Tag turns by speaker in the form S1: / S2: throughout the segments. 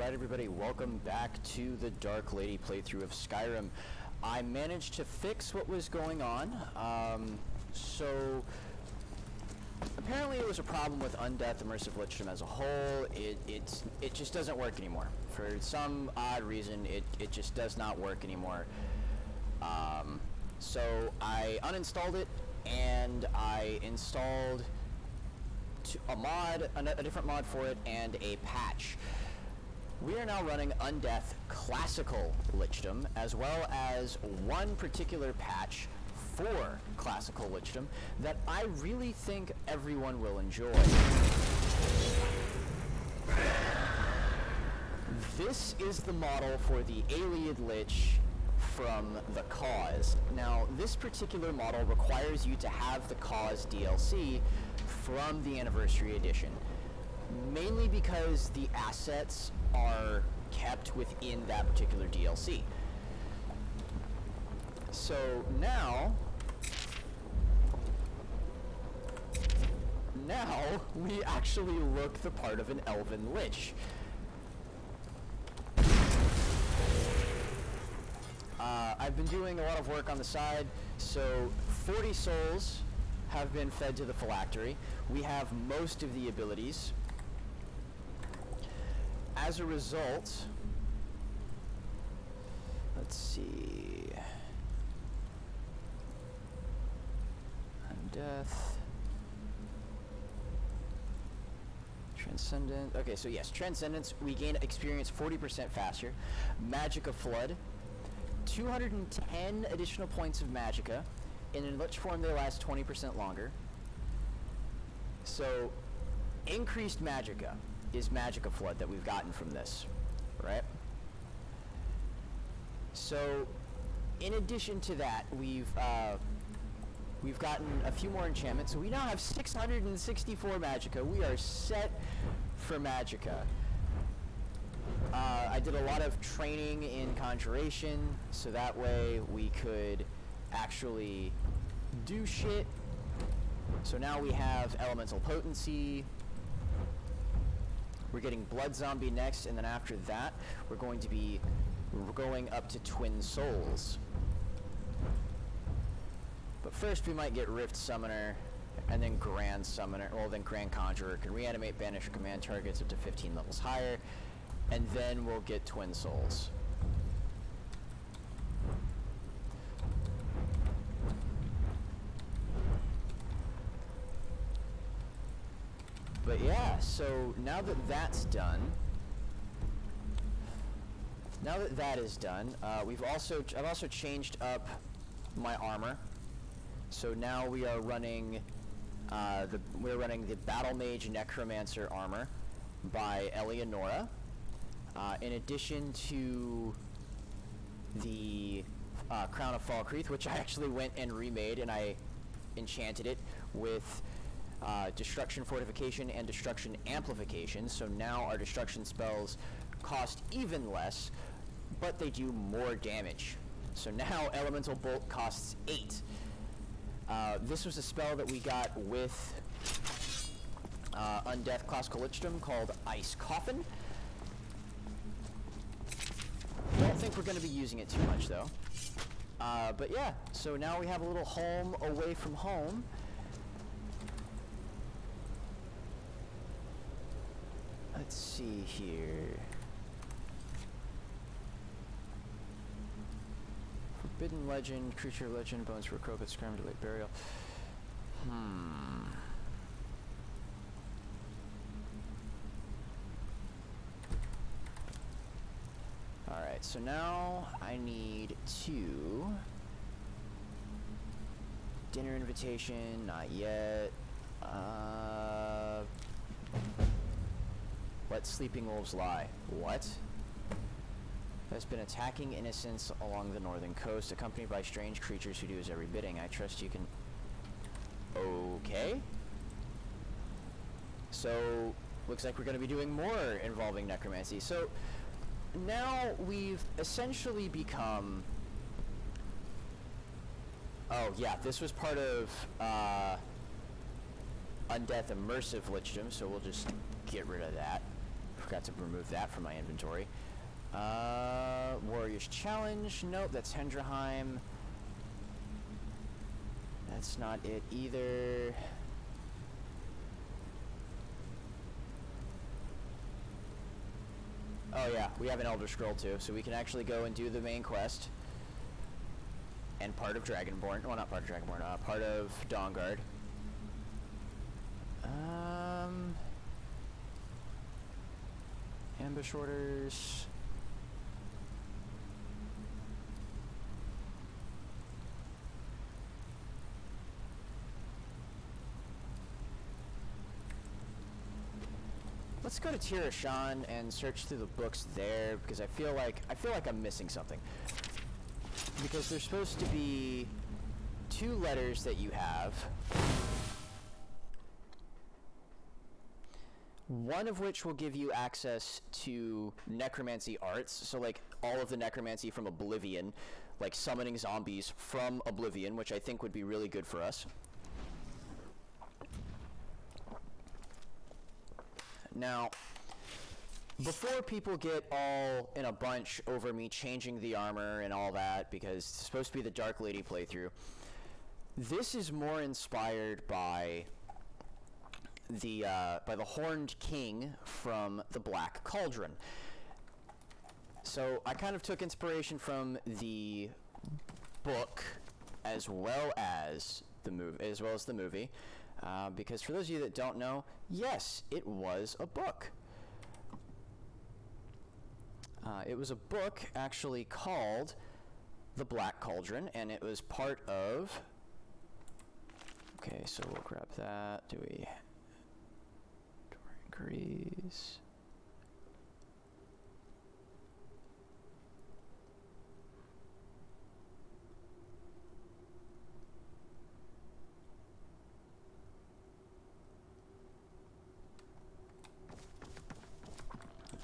S1: Alright everybody, welcome back to the Dark Lady playthrough of Skyrim. I managed to fix what was going on. So apparently it was a problem with Undeath Immersive Lichdom as a whole. It just doesn't work anymore. For some odd reason, it just does not work anymore. So I uninstalled it and I installed a different mod for it, and a patch. We are now running Undeath Classical Lichdom, as well as one particular patch for Classical Lichdom that I really think everyone will enjoy. This is the model for the Alien Lich from the Cause. Now, this particular model requires you to have the Cause DLC from the Anniversary Edition, mainly because the assets are kept within that particular DLC. So now we actually look the part of an Elven Lich. I've been doing a lot of work on the side, so 40 souls have been fed to the phylactery. We have most of the abilities. As a result, let's see. Undeath. Transcendent. Okay, so yes, Transcendence, we gain experience 40% faster. Magic of Flood, 210 additional points of Magicka. In a Lich form, they last 20% longer. So, increased Magicka is Magic of Flood that we've gotten from this, right? So, in addition to that, we've gotten a few more enchantments. So we now have 664 Magicka. We are set for Magicka. I did a lot of training in Conjuration, so that way we could actually do shit. So now we have Elemental Potency. We're getting Blood Zombie next, and then after that, we're going up to Twin Souls. But first we might get Rift Summoner, and then Grand Summoner, well then Grand Conjurer can reanimate, banish, or command targets up to 15 levels higher, and then we'll get Twin Souls. But yeah, so now that that's done, I've also changed up my armor. So now we are running the Battle Mage Necromancer armor by Eleonora, in addition to the Crown of Falkreath, which I actually went and remade, and I enchanted it with Destruction Fortification and Destruction Amplification. So now our destruction spells cost even less, but they do more damage. So now Elemental Bolt costs 8. This was a spell that we got with Undeath Classical Lichdom called Ice Coffin. Don't think we're going to be using it too much though. But yeah, so now we have a little home away from home. Let's see here. Forbidden Legend, Creature Legend, Bones for a Croak, Scram to Late Burial. Alright, so now I need 2. Dinner invitation, not yet. Let sleeping wolves lie. What? Has been attacking innocents along the northern coast, accompanied by strange creatures who do his every bidding. I trust you can... Okay. So, looks like we're going to be doing more involving necromancy. So, now we've essentially become... Oh, yeah, this was part of Undeath Immersive Lichdom, so we'll just get rid of that. forgot to remove that from my inventory. Warrior's Challenge. Nope, that's Hendraheim. That's not it either. Oh yeah, we have an Elder Scroll too, so we can actually go and do the main quest. And part of Dragonborn. Well, not part of Dragonborn, part of Dawnguard. Ambush orders. Let's go to Tirashan and search through the books there, because I feel like I'm missing something. Because there's supposed to be 2 letters that you have. One of which will give you access to necromancy arts, so like all of the necromancy from Oblivion, like summoning zombies from Oblivion, which I think would be really good for us. Now, before people get all in a bunch over me changing the armor and all that, because it's supposed to be the Dark Lady playthrough, this is more inspired by the Horned King from the Black Cauldron. So I kind of took inspiration from the book as well as the movie, because for those of you that don't know, yes, it was a book. It was a book actually called The Black Cauldron, and it was part of... Okay, so we'll grab that. Grease.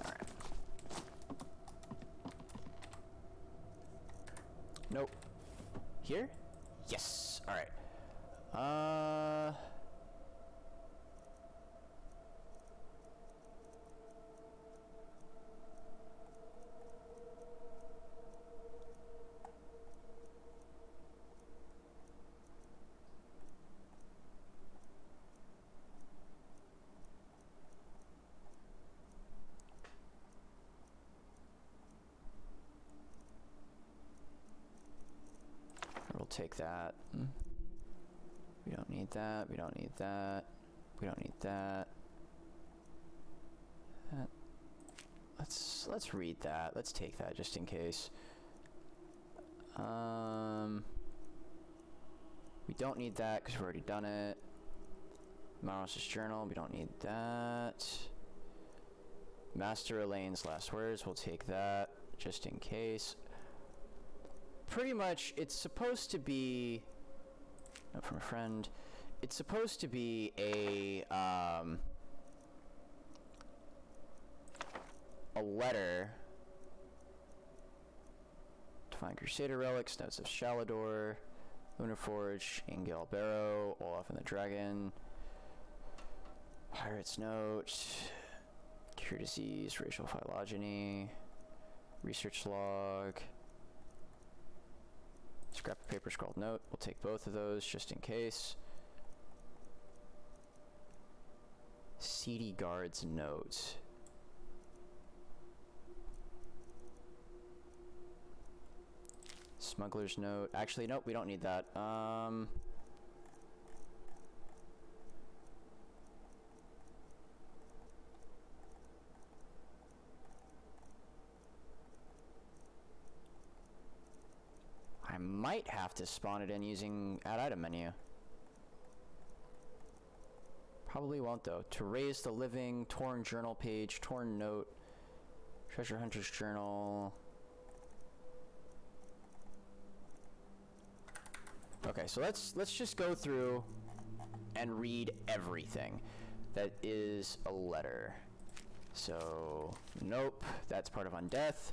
S1: All right. Nope. Here? Yes. All right. We'll take that. We don't need that. We don't need that. We don't need that. Let's read that. Let's take that just in case. We don't need that because we've already done it. Maros' journal. We don't need that. Master Elaine's last words. We'll take that just in case. Pretty much, it's supposed to be... Note from a friend. It's supposed to be a letter. Divine Crusader relics, notes of Shalador, Lunaforge, Angel Barrow, Olaf and the Dragon, Pirate's Note, Cure Disease, Racial Phylogeny, Research Log, Scrap of Paper Scrawled Note. We'll take both of those just in case. Seedy Guard's Note. Smuggler's Note. Actually, nope, we don't need that. I might have to spawn it in using add item menu. Probably won't though. To raise the living, torn journal page, torn note, treasure hunter's journal. Okay, so let's just go through and read everything that is a letter. So, nope, that's part of Undeath.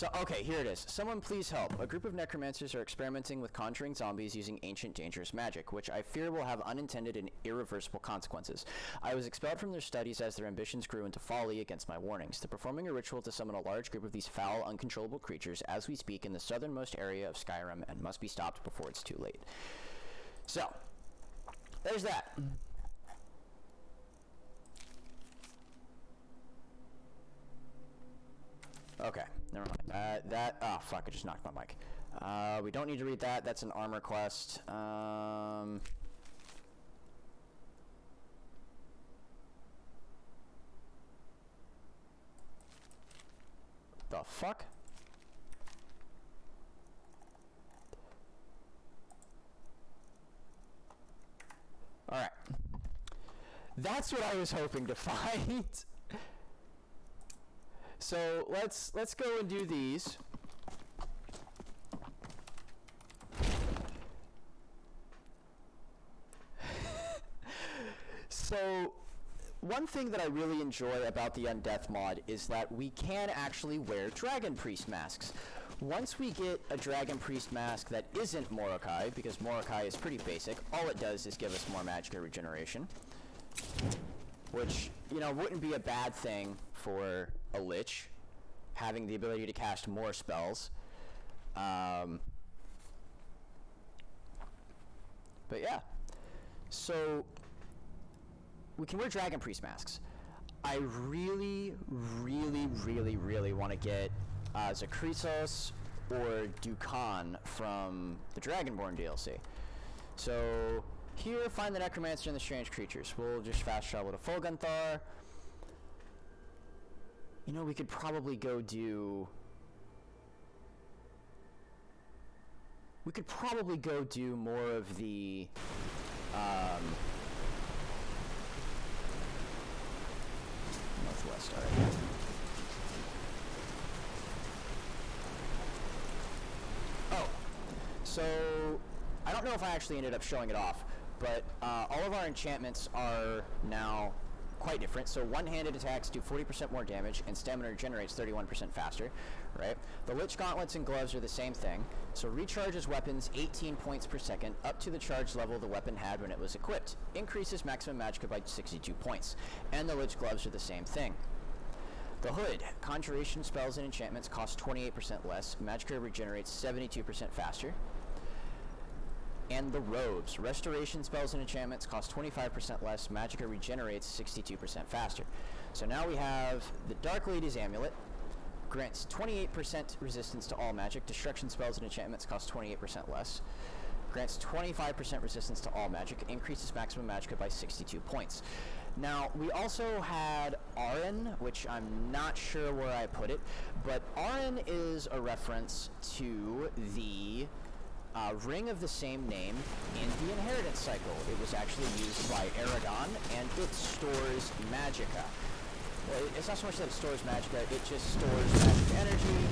S1: So, okay, here it is. Someone please help. A group of necromancers are experimenting with conjuring zombies using ancient dangerous magic, which I fear will have unintended and irreversible consequences. I was expelled from their studies as their ambitions grew into folly against my warnings. They're performing a ritual to summon a large group of these foul, uncontrollable creatures as we speak in the southernmost area of Skyrim and must be stopped before it's too late. So, there's that. Okay, never mind. Oh fuck, I just knocked my mic. We don't need to read that. That's an armor quest. The fuck? Alright. That's what I was hoping to find. So let's go and do these. So one thing that I really enjoy about the Undeath mod is that we can actually wear Dragon Priest masks. Once we get a Dragon Priest mask that isn't Morokai, because Morokai is pretty basic, all it does is give us more magic regeneration. Which, you know, wouldn't be a bad thing for a Lich, having the ability to cast more spells. But yeah. So, we can wear Dragon Priest masks. I really, really, really, really want to get Zakrisos or Dukan from the Dragonborn DLC. So, here, find the Necromancer and the Strange Creatures. We'll just fast travel to Folgunthar. You know, we could probably go do... We could probably go do more of the... Northwest, alright. Oh, so I don't know if I actually ended up showing it off, but all of our enchantments are now quite different. So one-handed attacks do 40% more damage, and stamina regenerates 31% faster, right? The Lich Gauntlets and Gloves are the same thing. So recharges weapons 18 points per second, up to the charge level the weapon had when it was equipped. Increases maximum magicka by 62 points. And the Lich Gloves are the same thing. The Hood. Conjuration spells and enchantments cost 28% less. Magicka regenerates 72% faster. And the Robes. Restoration spells and enchantments cost 25% less. Magicka regenerates 62% faster. So now we have the Dark Lady's Amulet. Grants 28% resistance to all magic. Destruction spells and enchantments cost 28% less. Grants 25% resistance to all magic. Increases maximum magicka by 62 points. Now, we also had Arin, which I'm not sure where I put it, but Arin is a reference to the ring of the same name in the Inheritance Cycle. It was actually used by Aragon, and it stores magicka. Well, it's not so much that it stores magicka, it just stores magic energy.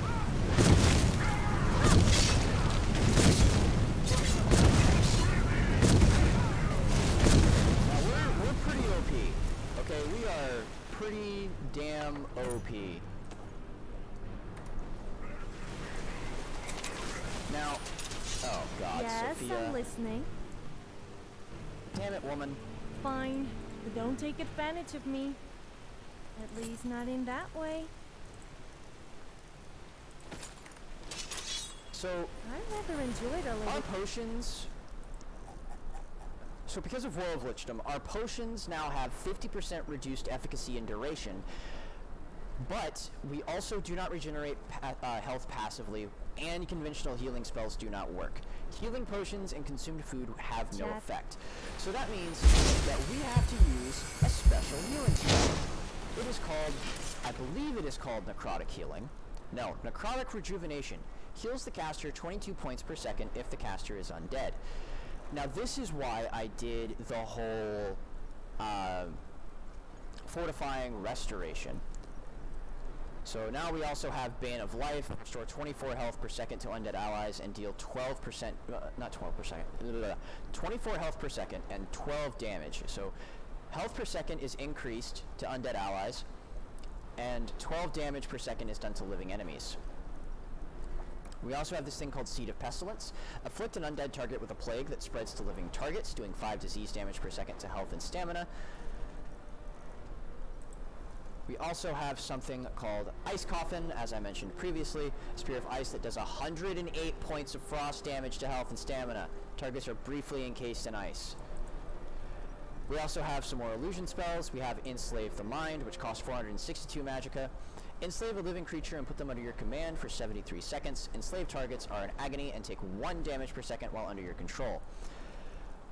S1: Now, we're pretty OP. Okay, we are pretty damn OP. Now, oh god,
S2: yes,
S1: Sophia.
S2: I'm listening.
S1: Damn it, woman.
S2: Fine, but don't take advantage of me. At least not in that way.
S1: So,
S2: I rather enjoyed a little.
S1: our potions... So because of War of Lichdom, our potions now have 50% reduced efficacy and duration, but we also do not regenerate health passively, and conventional healing spells do not work. Healing potions and consumed food have no effect. So that means that we have to use a special healing spell. It is called, I believe it is called Necrotic Healing. No, Necrotic Rejuvenation. Heals the caster 22 points per second if the caster is undead. Now this is why I did the whole fortifying restoration. So now we also have Bane of Life, restore 24 health per second to undead allies and deal 12%, not 12%, 24 health per second and 12 damage. So health per second is increased to undead allies, and 12 damage per second is done to living enemies. We also have this thing called Seed of Pestilence. Afflict an undead target with a plague that spreads to living targets, doing 5 disease damage per second to health and stamina. We also have something called Ice Coffin, as I mentioned previously. Spear of Ice that does 108 points of frost damage to health and stamina. Targets are briefly encased in ice. We also have some more illusion spells. We have Enslave the Mind, which costs 462 magicka. Enslave a living creature and put them under your command for 73 seconds. Enslaved targets are in agony and take 1 damage per second while under your control.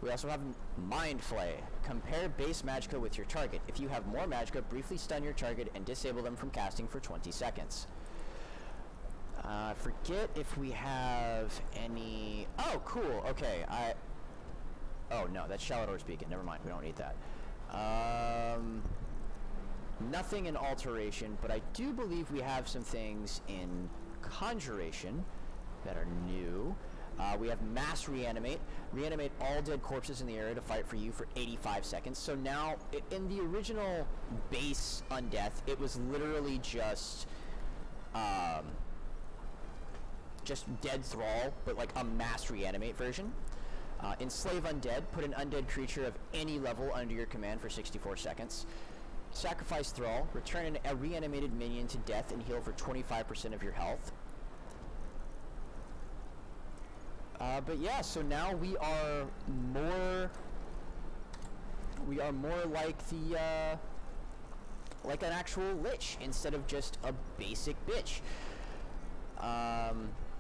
S1: We also have Mind Flay. Compare base magicka with your target. If you have more magicka, briefly stun your target and disable them from casting for 20 seconds. Forget if we have any... Oh, cool. Okay, Oh, no, that's Shalador's Beacon. Never mind, we don't need that. Nothing in Alteration, but I do believe we have some things in Conjuration that are new. We have Mass Reanimate. Reanimate all dead corpses in the area to fight for you for 85 seconds. So now, in the original base Undeath, it was literally just Dead Thrall, but like a Mass Reanimate version. Enslave Undead. Put an undead creature of any level under your command for 64 seconds. Sacrifice Thrall. Return a reanimated minion to death and heal for 25% of your health. But yeah, so now we are more like the like an actual lich instead of just a basic bitch.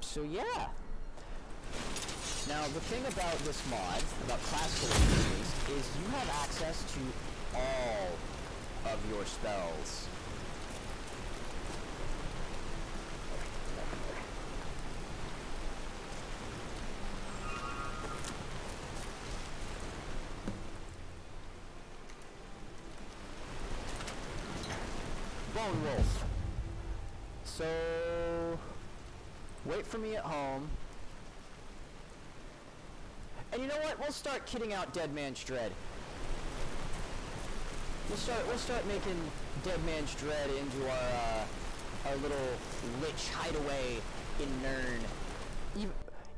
S1: So yeah. Now the thing about this mod, about classical abilities, is you have access to all of your spells. Bone Wolf. So, wait for me at home. And you know what? We'll start kitting out Dead Man's Dread. We'll start making Dead Man's Dread into our little lich hideaway in Nirn.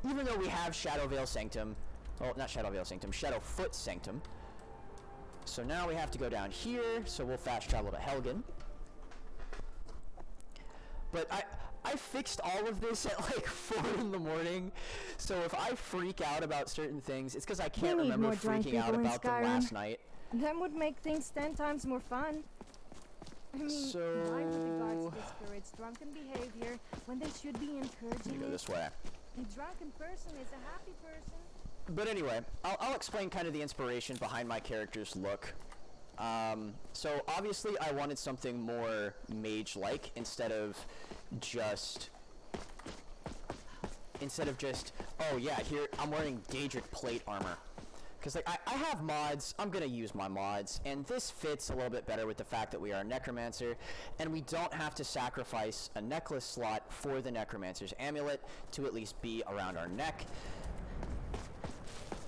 S1: Even though we have Shadowvale Sanctum, well, not Shadowvale Sanctum, Shadowfoot Sanctum. So now we have to go down here, so we'll fast travel to Helgen. But I fixed all of this at like 4 in the morning, so if I freak out about certain things, it's because I can't remember freaking out about them last night.
S2: That would make things 10 times more fun. I mean, why would the guards discourage drunken behavior when they should be encouraging
S1: go this way.
S2: A drunken person is a happy person.
S1: But anyway, I'll explain kind of the inspiration behind my character's look. So obviously I wanted something more mage-like instead of just, oh yeah, here, I'm wearing Daedric plate armor. Because like, I have mods, I'm gonna use my mods, and this fits a little bit better with the fact that we are a necromancer, and we don't have to sacrifice a necklace slot for the necromancer's amulet to at least be around our neck.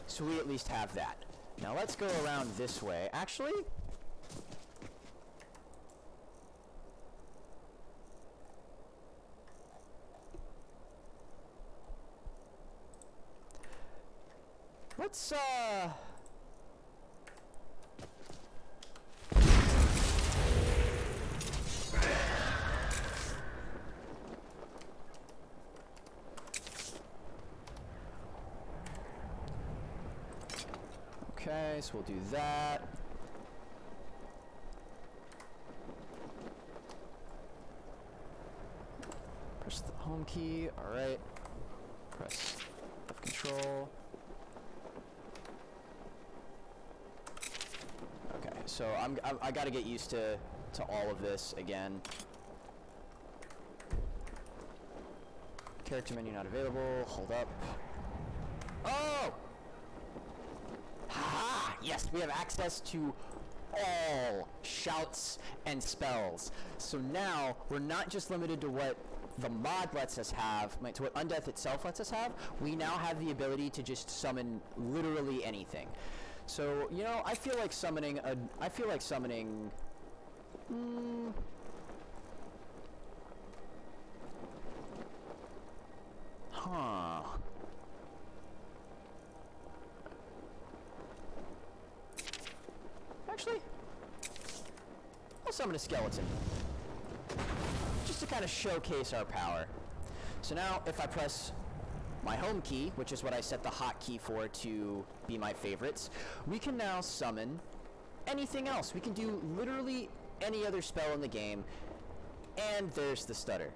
S1: So we at least have that. Now let's go around this way. Actually, let's okay, so we'll do that. Press the home key, alright. Press F control. Okay, so I gotta get used to all of this again. Character menu not available, hold up. Oh! Ha! Yes, we have access to all shouts and spells. So now, we're not just limited to what the mod lets us have, to what Undeath itself lets us have. We now have the ability to just summon literally anything. So, you know, I feel like summoning Huh. Actually, I'll summon a skeleton. Just to kind of showcase our power. So now, if I press my home key, which is what I set the hotkey for to be my favorites, we can now summon anything else. We can do literally any other spell in the game, and there's the stutter.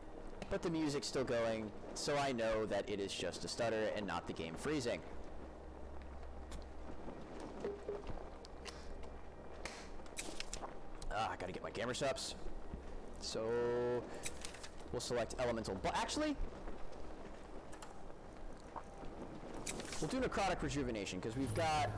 S1: But the music's still going, so I know that it is just a stutter and not the game freezing. I gotta get my gamer subs. So we'll select elemental. But actually, we'll do necrotic rejuvenation because we've got.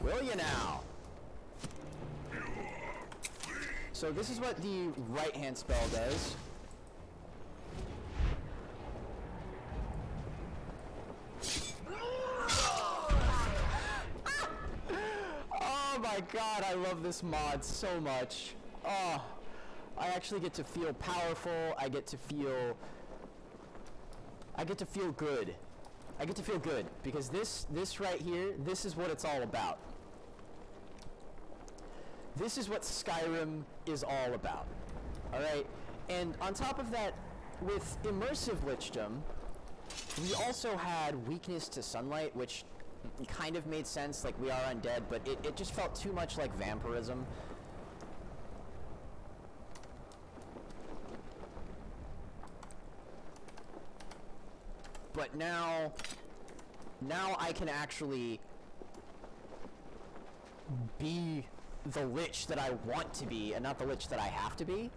S1: Will you now? So this is what the right hand spell does. Oh my god, I love this mod so much. Oh, I actually get to feel powerful. I get to feel good. I get to feel good because this right here, this is what it's all about. This is what Skyrim is all about. Alright? And on top of that, with immersive lichdom, we also had weakness to sunlight, which kind of made sense, like we are undead, but it just felt too much like vampirism. But now I can actually be the lich that I want to be and not the lich that I have to be.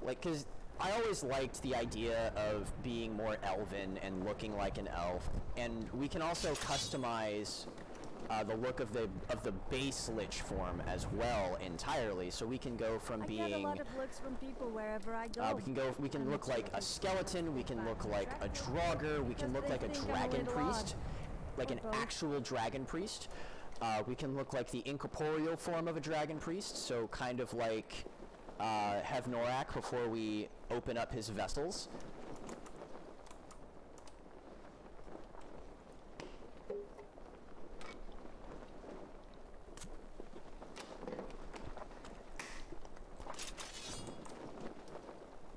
S1: Like, cause I always liked the idea of being more elven and looking like an elf, and we can also customize the look of the base lich form as well entirely. So we can go from being. I get a lot of looks from people wherever I go. We can look like a skeleton. We can look like a draugr. We can look like a dragon priest, like an actual dragon priest. We can look like the incorporeal form of a dragon priest, so kind of like Hevnorak before we open up his vessels.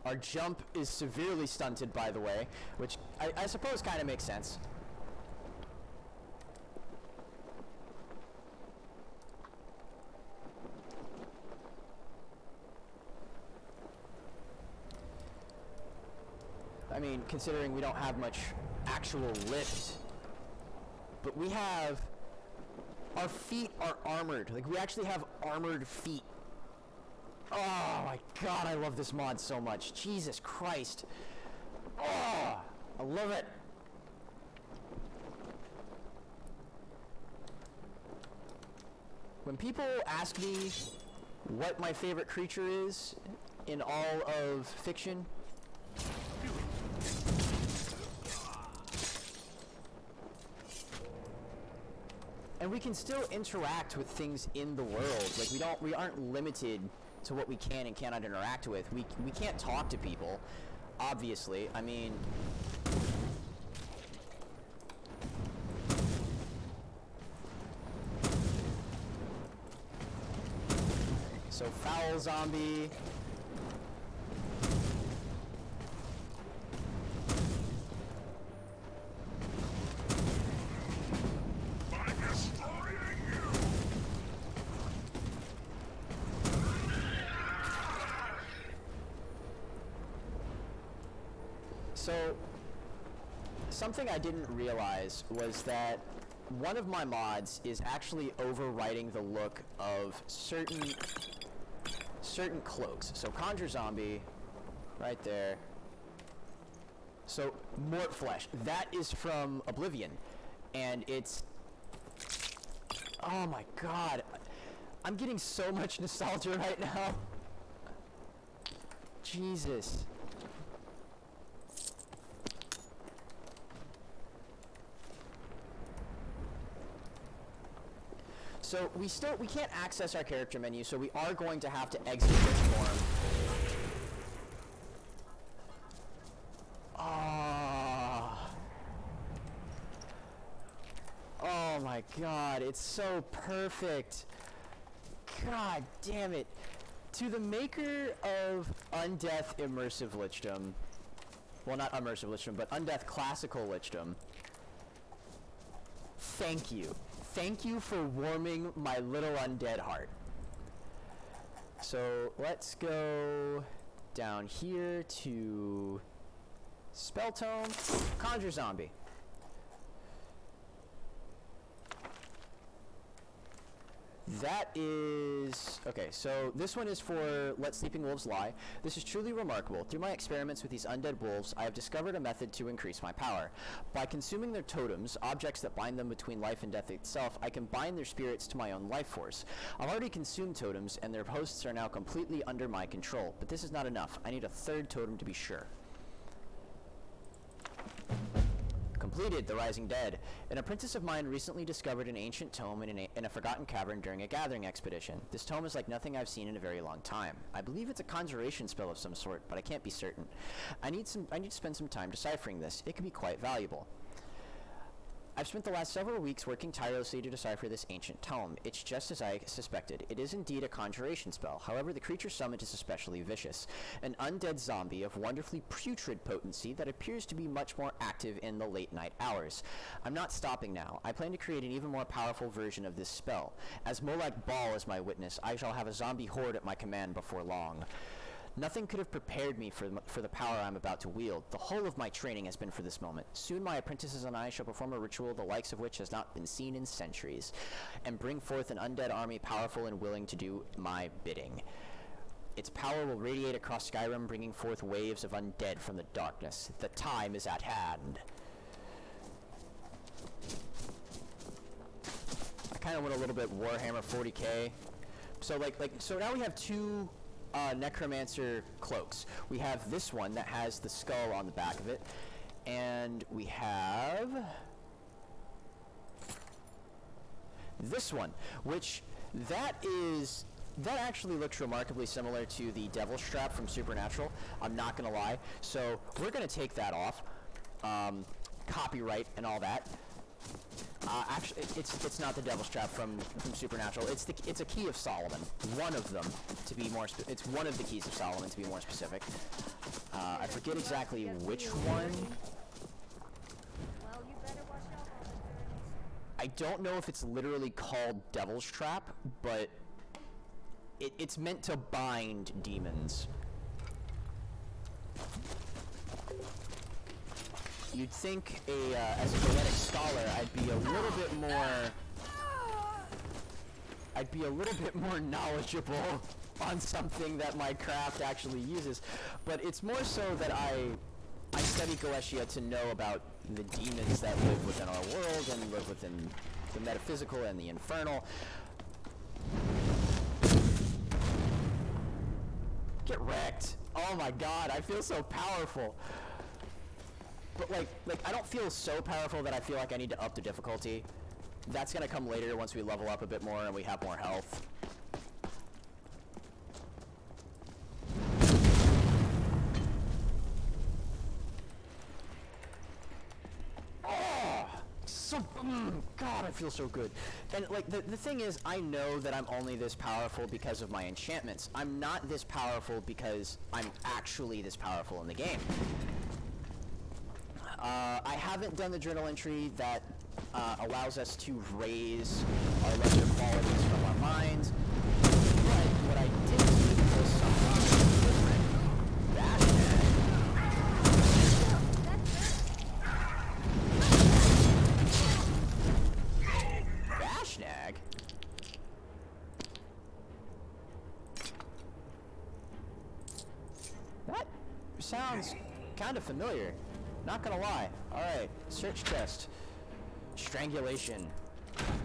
S1: Our jump is severely stunted, by the way, which I suppose kind of makes sense. I mean, considering we don't have much actual lift, but we have, our feet are armored. Like, we actually have armored feet. Oh my god, I love this mod so much. Jesus Christ. Oh, I love it. When people ask me what my favorite creature is in all of fiction, and we can still interact with things in the world. Like, we aren't limited to what we can and cannot interact with. We can't talk to people, obviously. I mean, so foul zombie. So, something I didn't realize was that one of my mods is actually overwriting the look of certain cloaks. So Conjure Zombie, right there. So Mort Flesh, that is from Oblivion, and it's, oh my god, I'm getting so much nostalgia right now. Jesus. So we can't access our character menu, so we are going to have to exit this form. Oh my god, it's so perfect. God damn it. To the maker of Undeath Immersive Lichdom, well, not Immersive Lichdom, but Undeath Classical Lichdom, thank you. Thank you for warming my little undead heart. So let's go down here to Spell Tome, Conjure Zombie. That is... okay, so this one is for Let Sleeping Wolves Lie. This is truly remarkable. Through my experiments with these undead wolves, I have discovered a method to increase my power. By consuming their totems, objects that bind them between life and death itself, I can bind their spirits to my own life force. I've already consumed totems, and their hosts are now completely under my control. But this is not enough. I need a third totem to be sure. Completed, The Rising Dead. An apprentice of mine recently discovered an ancient tome in a forgotten cavern during a gathering expedition. This tome is like nothing I've seen in a very long time. I believe it's a conjuration spell of some sort, but I can't be certain. I need to spend some time deciphering this. It could be quite valuable. I've spent the last several weeks working tirelessly to decipher this ancient tome. It's just as I suspected. It is indeed a conjuration spell. However, the creature summoned is especially vicious. An undead zombie of wonderfully putrid potency that appears to be much more active in the late night hours. I'm not stopping now. I plan to create an even more powerful version of this spell. As Molag Bal is my witness, I shall have a zombie horde at my command before long. Nothing could have prepared me for the power I'm about to wield. The whole of my training has been for this moment. Soon my apprentices and I shall perform a ritual the likes of which has not been seen in centuries, and bring forth an undead army powerful and willing to do my bidding. Its power will radiate across Skyrim, bringing forth waves of undead from the darkness. The time is at hand. I kind of went a little bit Warhammer 40k. So now we have two necromancer cloaks. We have this one that has the skull on the back of it, and we have this one, which that actually looks remarkably similar to the Devil's Trap from Supernatural. I'm not gonna lie. So we're gonna take that off. Copyright and all that. Actually, it's not the Devil's Trap from Supernatural. It's a Key of Solomon. One of them, to be more. It's one of the Keys of Solomon, to be more specific. I forget exactly which one.
S2: Well, you better watch out on the turns.
S1: I don't know if it's literally called Devil's Trap, but it's meant to bind demons. You'd think as a genetic scholar, I'd be a little bit more knowledgeable on something that my craft actually uses, but it's more so that I study Goetia to know about the demons that live within our world and live within the metaphysical and the infernal. Get wrecked. Oh my god, I feel so powerful. But like I don't feel so powerful that I feel like I need to up the difficulty. That's gonna come later once we level up a bit more and we have more health. Oh, God, I feel so good. And like the thing is, I know that I'm only this powerful because of my enchantments. I'm not this powerful because I'm actually this powerful in the game. I haven't done the journal entry that allows us to raise our lesser qualities from our minds, but what I did do was something different. Bashnag? That sounds kind of familiar. Not gonna lie. Alright, search chest. Strangulation.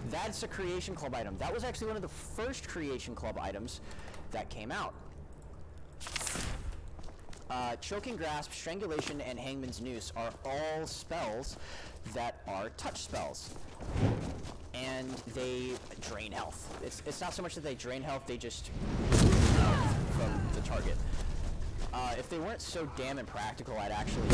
S1: That's a Creation Club item. That was actually one of the first Creation Club items that came out. Choking Grasp, Strangulation, and Hangman's Noose are all spells that are touch spells. And they drain health. It's not so much that they drain health, they just remove health from the target. If they weren't so damn impractical, I'd actually...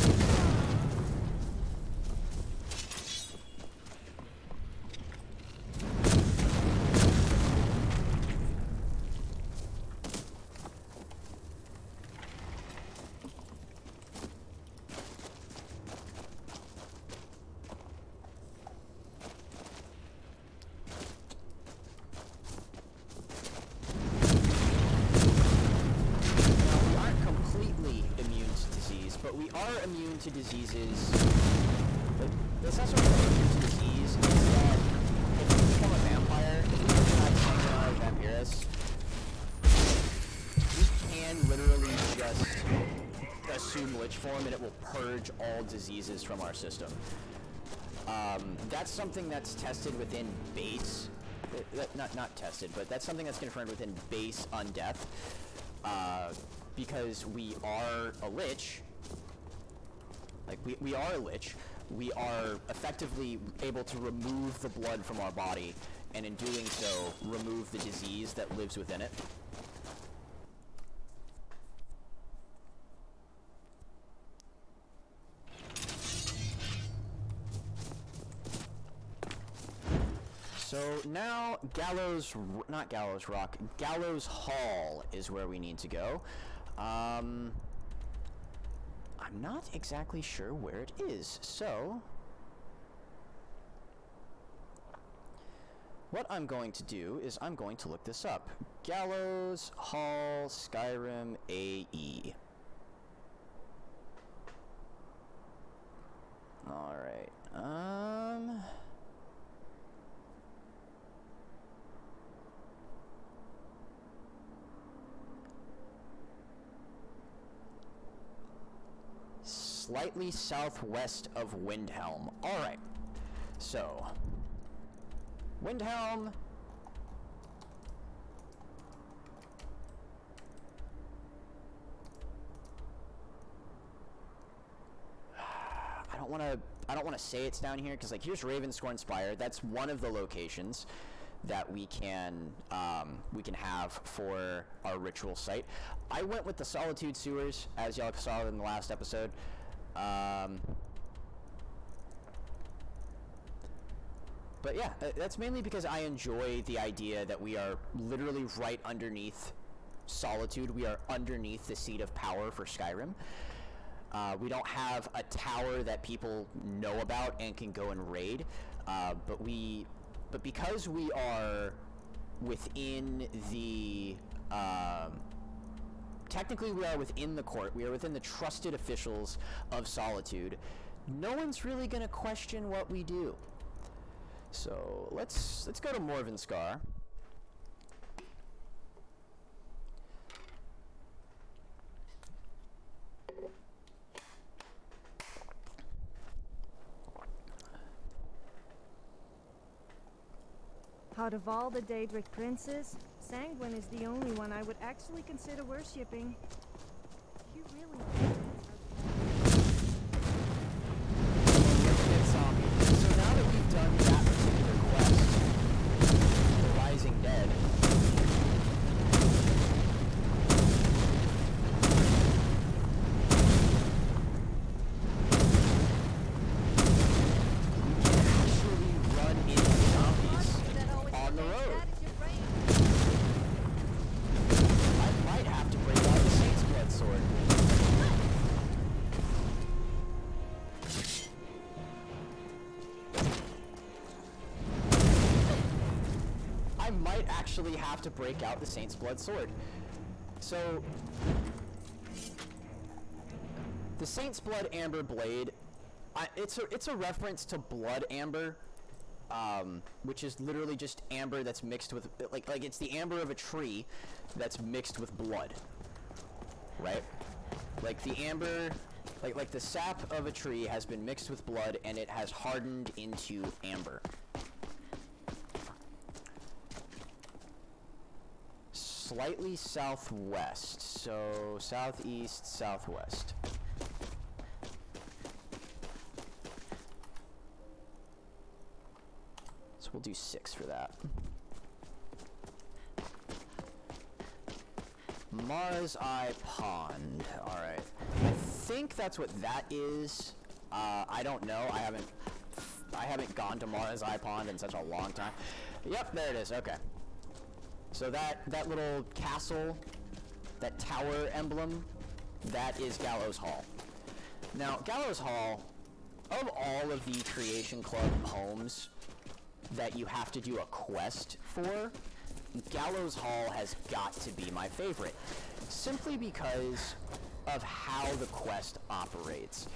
S1: to diseases. It's not so much immune to disease, it's that if you become a vampire, if you become a vampirus, you can literally just assume lich form and it will purge all diseases from our system. That's something that's tested within base, not tested, but that's something that's confirmed within base undeath, because we are a lich. Like, we are a lich. We are effectively able to remove the blood from our body, and in doing so, remove the disease that lives within it. So now, Gallows Hall is where we need to go. I'm not exactly sure where it is, so what I'm going to do is I'm going to look this up. Gallows Hall, Skyrim, AE. Alright, slightly southwest of Windhelm. Alright, so Windhelm. I don't want to say it's down here because, like, here's Ravenscorn Spire. That's one of the locations that we can have for our ritual site. I went with the Solitude Sewers, as y'all saw in the last episode. But yeah, that's mainly because I enjoy the idea that we are literally right underneath Solitude. We are underneath the seat of power for Skyrim. We don't have a tower that people know about and can go and raid, but because we are within the technically we are within the court, we are within the trusted officials of Solitude, no one's really going to question what we do. So let's go to Morvenskar.
S2: Out of all the Daedric princes, Sanguine is the only one I would actually consider worshipping. You really
S1: So now that we've done that particular quest, the Rising Dead, have to break out the Saint's Blood Sword. So the Saint's Blood Amber Blade, it's a reference to Blood Amber, which is literally just amber that's mixed with like it's the amber of a tree that's mixed with blood, right? Like the amber, like the sap of a tree has been mixed with blood and it has hardened into amber. slightly southwest. So southeast, southwest. So we'll do 6 for that. Mars Eye Pond. Alright. I think that's what that is. I don't know. I haven't gone to Mars Eye Pond in such a long time. Yep, there it is. Okay. So that little castle, that tower emblem, that is Gallows Hall. Now, Gallows Hall, of all of the Creation Club homes that you have to do a quest for, Gallows Hall has got to be my favorite, simply because of how the quest operates.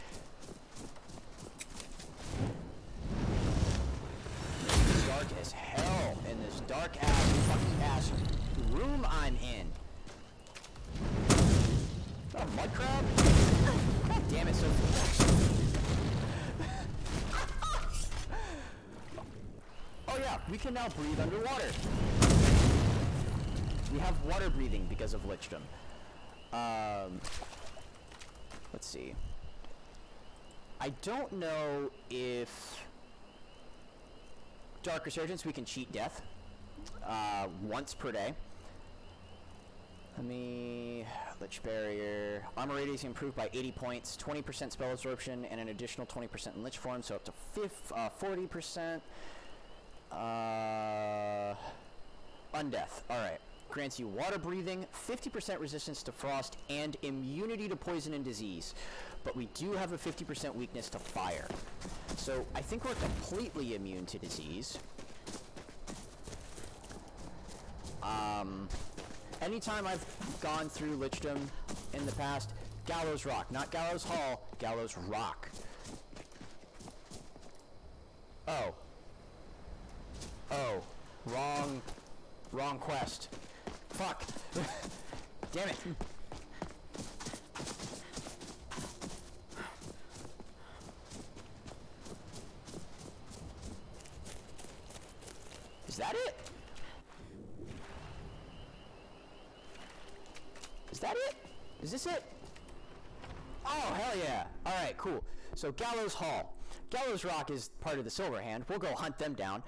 S1: It's dark as hell in this dark ass fucking ass room I'm in. Is that a mud crab? God damn it, Sophie. Oh yeah, we can now breathe underwater. We have water breathing because of Lichdom. Let's see. I don't know if Dark Resurgence we can cheat death once per day. Let me... Lich Barrier. Armor radius improved by 80 points, 20% spell absorption, and an additional 20% in Lich form, so up to 40%. Undeath. Alright. Grants you water breathing, 50% resistance to frost, and immunity to poison and disease. But we do have a 50% weakness to fire. So I think we're completely immune to disease. Anytime I've gone through Lichdom in the past, Gallows Rock, not Gallows Hall, Gallows Rock. Oh. Oh. Wrong quest. Fuck. Damn it. Is that it? Is that it? Is this it? Oh, hell yeah. Alright, cool. So Gallows Hall. Gallows Rock is part of the Silver Hand. We'll go hunt them down.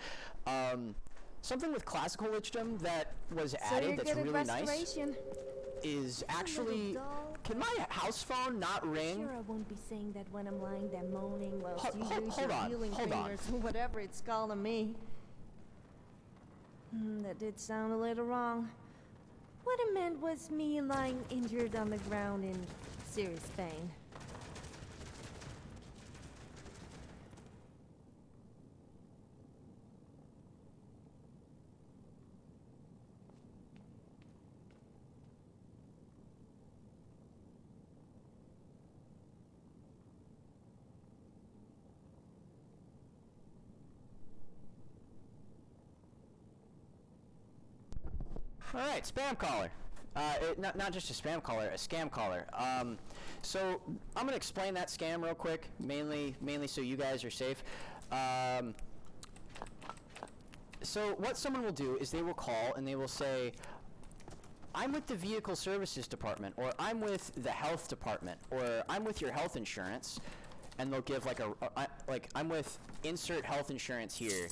S1: Something with classical Lichdom that was added that's really nice is actually... Can my house phone not ring?
S2: Sure, I won't be saying that when I'm lying there moaning whilst you use
S1: hold
S2: your
S1: on,
S2: healing
S1: hold on.
S2: fingers or whatever it's calling me. That did sound a little wrong. What I meant was me lying injured on the ground in serious pain.
S1: Alright, spam caller. Not just a spam caller, a scam caller. So I'm gonna explain that scam real quick, mainly so you guys are safe. So what someone will do is they will call and they will say, I'm with the Vehicle Services Department, or I'm with the Health Department, or I'm with your health insurance, and they'll give like I'm with insert health insurance here.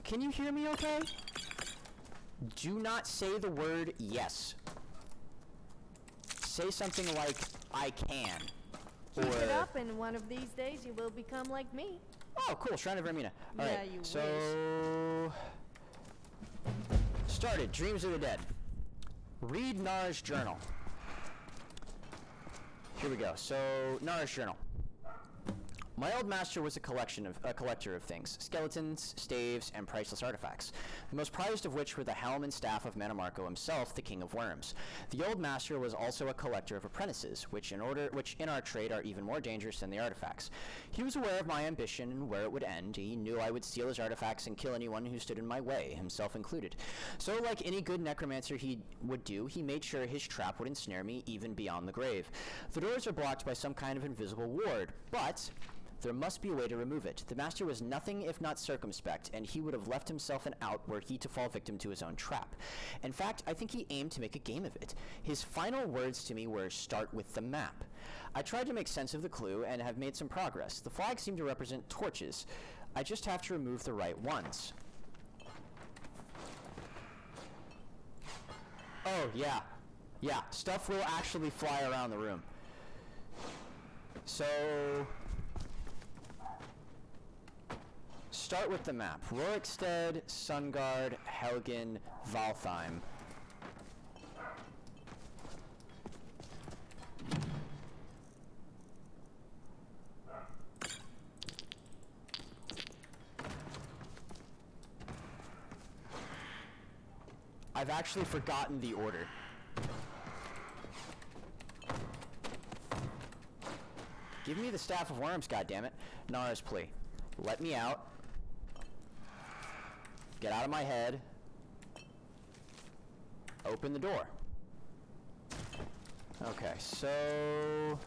S1: Can you hear me okay? Do not say the word yes. Say something like, I can.
S2: Keep it up, and one of these days you will become like me.
S1: Oh, cool. Shrine of Ermina. All
S2: Yeah,
S1: right.
S2: you
S1: So, started. Dreams of the Dead. Read Nara's journal. Here we go. So, Nara's journal. My old master was a collector of things, skeletons, staves, and priceless artifacts, the most prized of which were the helm and staff of Mannimarco himself, the King of Worms. The old master was also a collector of apprentices, which in our trade are even more dangerous than the artifacts. He was aware of my ambition and where it would end. He knew I would steal his artifacts and kill anyone who stood in my way, himself included. So, like any good necromancer he would do, he made sure his trap would ensnare me even beyond the grave. The doors are blocked by some kind of invisible ward, but There must be a way to remove it. The master was nothing if not circumspect, and he would have left himself an out were he to fall victim to his own trap. In fact, I think he aimed to make a game of it. His final words to me were, "Start with the map." I tried to make sense of the clue and have made some progress. The flags seem to represent torches. I just have to remove the right ones. Oh, yeah. Yeah, stuff will actually fly around the room. So, start with the map. Rorikstead, Sungard, Helgen, Valtheim. I've actually forgotten the order. Give me the Staff of Worms, goddammit. Nara's plea. Let me out. Get out of my head. Open the door. Okay, so...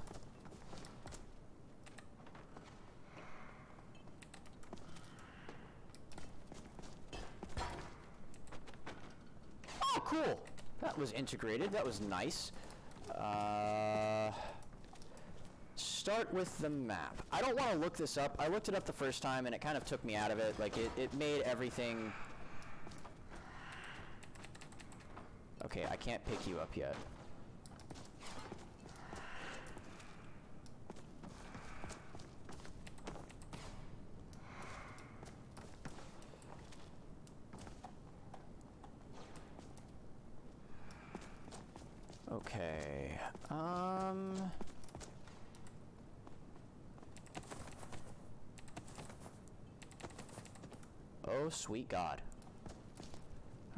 S1: Oh, cool! That was integrated. That was nice. Start with the map. I don't want to look this up. I looked it up the first time and it kind of took me out of it. Like, it made everything... Okay, I can't pick you up yet. Okay, oh, sweet God.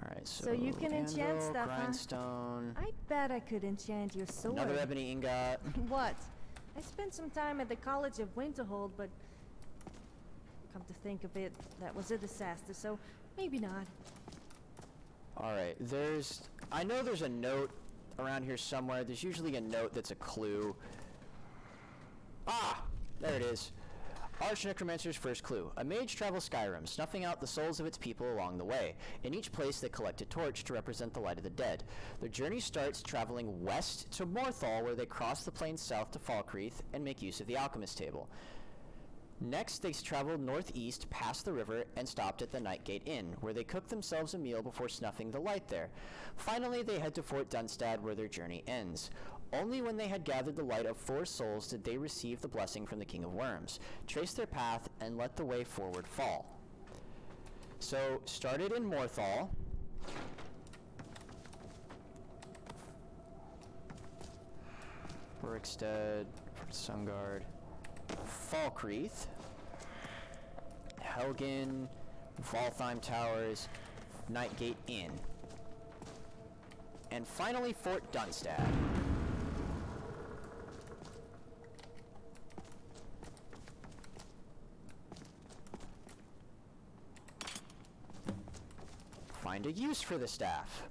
S1: Alright, so
S2: you can enchant
S1: anvil,
S2: stuff, huh?
S1: grindstone,
S2: I bet I could enchant your sword.
S1: another ebony ingot.
S2: What? I spent some time at the College of Winterhold, but come to think of it, that was a disaster, so maybe not.
S1: Alright, I know there's a note around here somewhere. There's usually a note that's a clue. Ah! There it is. Arch Necromancer's first clue. A mage travels Skyrim, snuffing out the souls of its people along the way. In each place, they collect a torch to represent the light of the dead. Their journey starts traveling west to Morthal, where they cross the plains south to Falkreath and make use of the Alchemist Table. Next, they traveled northeast past the river and stopped at the Nightgate Inn, where they cooked themselves a meal before snuffing the light there. Finally, they head to Fort Dunstad, where their journey ends. Only when they had gathered the light of 4 souls did they receive the blessing from the King of Worms. Trace their path and let the way forward fall. So, started in Morthal. Rorikstead, Sungard, Falkreath, Helgen, Valtheim Towers, Nightgate Inn, and finally Fort Dunstad. Find a use for the staff.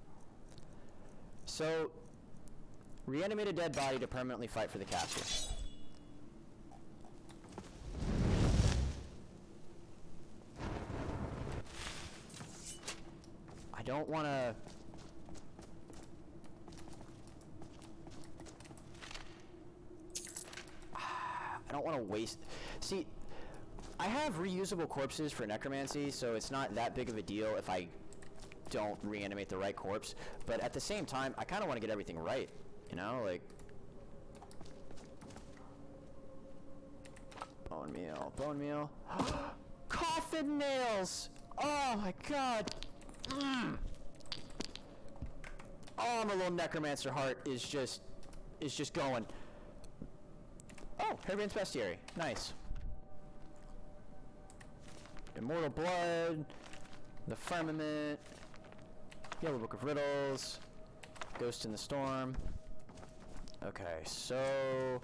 S1: So, reanimate a dead body to permanently fight for the castle. I don't want to... I don't want to waste... See, I have reusable corpses for necromancy, so it's not that big of a deal if I don't reanimate the right corpse. But at the same time, I kind of want to get everything right, you know? Like... Bone meal, bone meal. Coffin nails! Oh my god! Mm. Oh, my little necromancer heart is just going. Oh, Herbian's Bestiary. Nice. Immortal Blood, the Firmament, Yellow Book of Riddles, Ghost in the Storm. Okay, so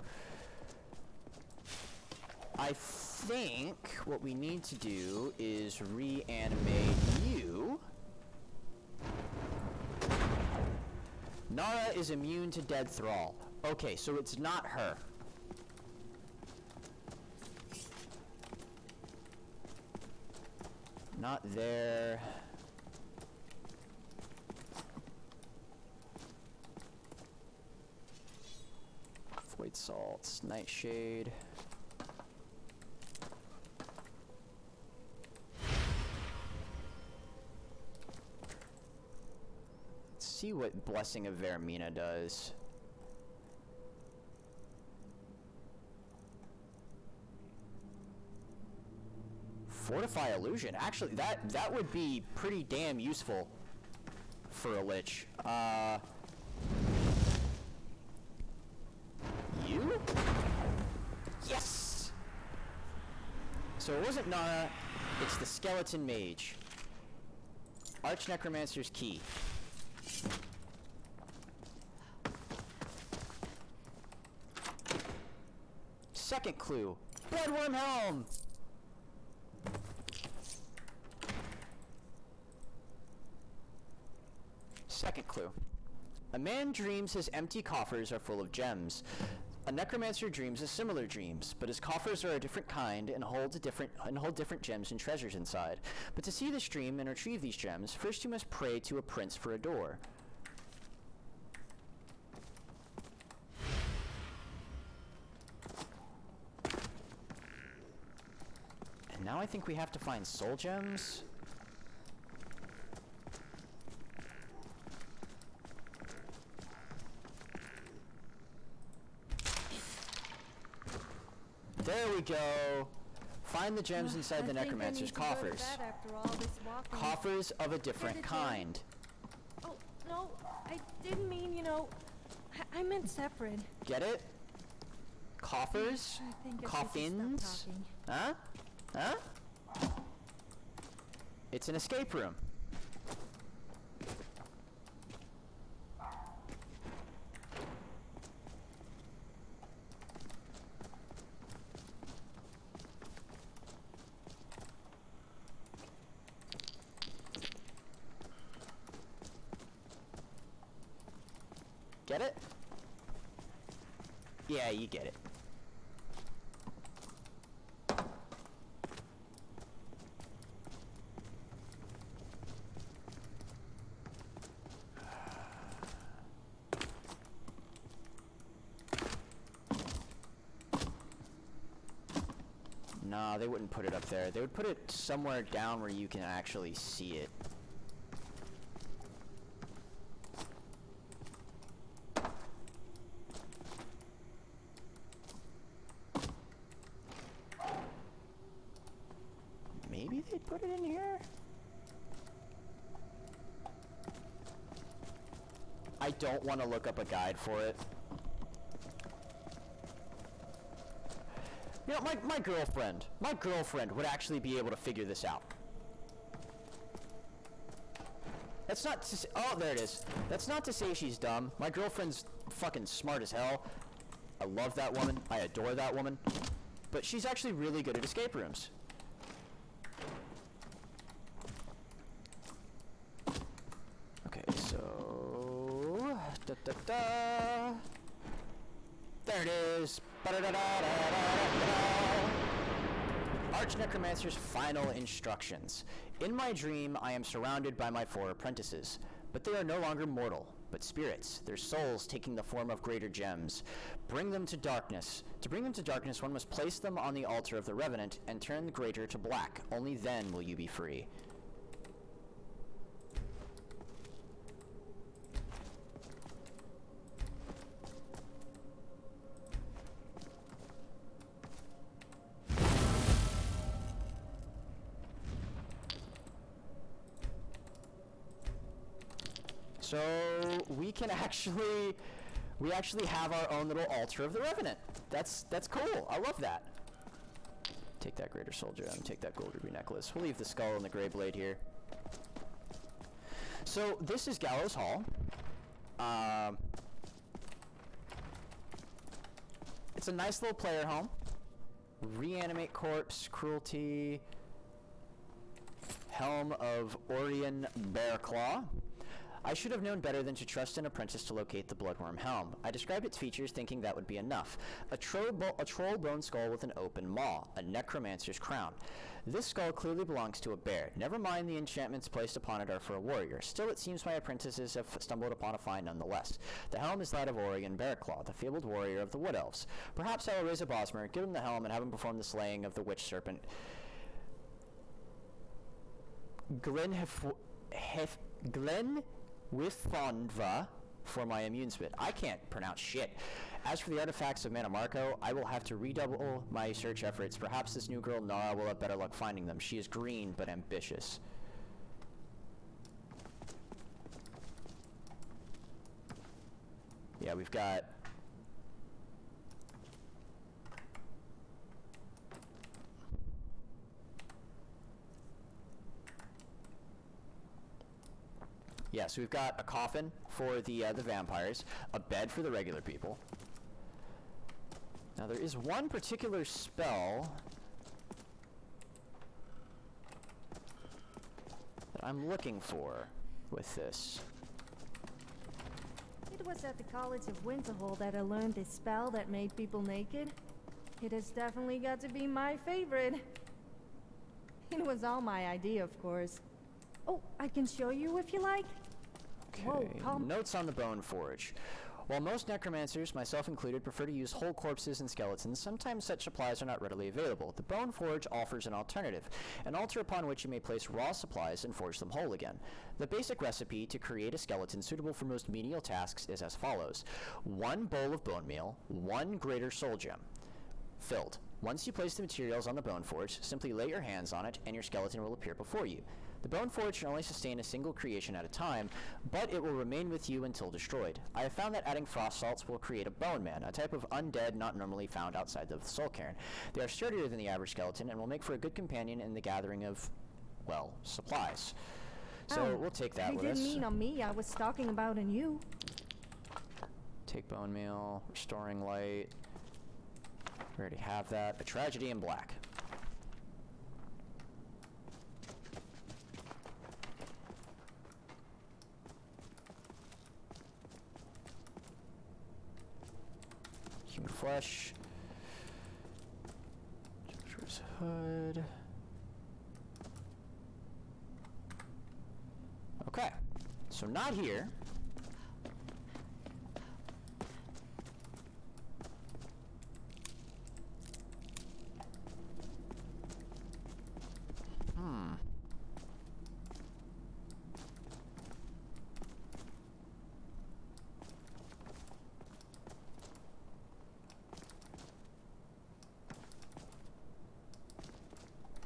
S1: I think what we need to do is reanimate you. Nara is immune to dead thrall. Okay, so it's not her. Not there. Void salts, nightshade. Let's see what Blessing of Vermina does. Fortify Illusion. Actually, that would be pretty damn useful for a Lich. You? Yes! So it wasn't Nana, it's the Skeleton Mage. Arch Necromancer's Key. Second clue. Bloodworm Helm! Second clue. A man dreams his empty coffers are full of gems. A necromancer dreams a similar dreams, but his coffers are a different kind and hold different gems and treasures inside. But to see this dream and retrieve these gems, first you must pray to a prince for a door. And now I think we have to find soul gems. There we go. Find the gems inside the necromancer's coffers. Coffers of a different kind.
S2: Oh, no, I didn't mean, you know, I meant separate.
S1: Get it? Coffers? Coffins? Huh? Huh? It's an escape room. Get it? Yeah, you get it. No, they wouldn't put it up there. They would put it somewhere down where you can actually see it. Maybe they'd put it in here? I don't want to look up a guide for it. You know, my girlfriend would actually be able to figure this out. That's not to say, oh, there it is. That's not to say she's dumb. My girlfriend's fucking smart as hell. I love that woman. I adore that woman. But she's actually really good at escape rooms. Okay, so... There it is. Arch Necromancer's final instructions. In my dream, I am surrounded by my 4 apprentices, but they are no longer mortal, but spirits, their souls taking the form of greater gems. Bring them to darkness. To bring them to darkness, one must place them on the altar of the Revenant and turn the greater to black. Only then will you be free. So we actually have our own little altar of the Revenant. That's cool. I love that. Take that greater soul gem, take that gold ruby necklace. We'll leave the skull and the gray blade here. So this is Gallows Hall. It's a nice little player home. Reanimate corpse, cruelty, Helm of Orion Bearclaw. I should have known better than to trust an apprentice to locate the bloodworm helm. I described its features thinking that would be enough. A troll bone skull with an open maw, a necromancer's crown. This skull clearly belongs to a bear. Never mind the enchantments placed upon it are for a warrior. Still, it seems my apprentices have stumbled upon a find nonetheless. The helm is that of Oregon Bearclaw, the fabled warrior of the Wood Elves. Perhaps I will raise a Bosmer, give him the helm, and have him perform the slaying of the witch serpent Glen Withondva for my immune spit. I can't pronounce shit. As for the artifacts of Manamarco, I will have to redouble my search efforts. Perhaps this new girl Nara will have better luck finding them. She is green but ambitious. Yeah, we've got... Yeah, so we've got a coffin for the vampires, a bed for the regular people. Now there is one particular spell that I'm looking for with this.
S2: It was at the College of Winterhold that I learned this spell that made people naked. It has definitely got to be my favorite. It was all my idea, of course. Oh, I can show you if you like.
S1: Okay, notes on the Bone Forge. While most necromancers, myself included, prefer to use whole corpses and skeletons, sometimes such supplies are not readily available. The Bone Forge offers an alternative, an altar upon which you may place raw supplies and forge them whole again. The basic recipe to create a skeleton suitable for most menial tasks is as follows. 1 bowl of bone meal, 1 greater soul gem. Filled. Once you place the materials on the Bone Forge, simply lay your hands on it and your skeleton will appear before you. The Bone Forge can only sustain a single creation at a time, but it will remain with you until destroyed. I have found that adding frost salts will create a Bone Man, a type of undead not normally found outside of the Soul Cairn. They are sturdier than the average skeleton and will make for a good companion in the gathering of, well, supplies. So we'll take that with us.
S2: I didn't mean on me, I was talking about on you.
S1: Take bone meal, restoring light. We already have that. A tragedy in black. Human flesh. Josh's hood. Okay, so not here.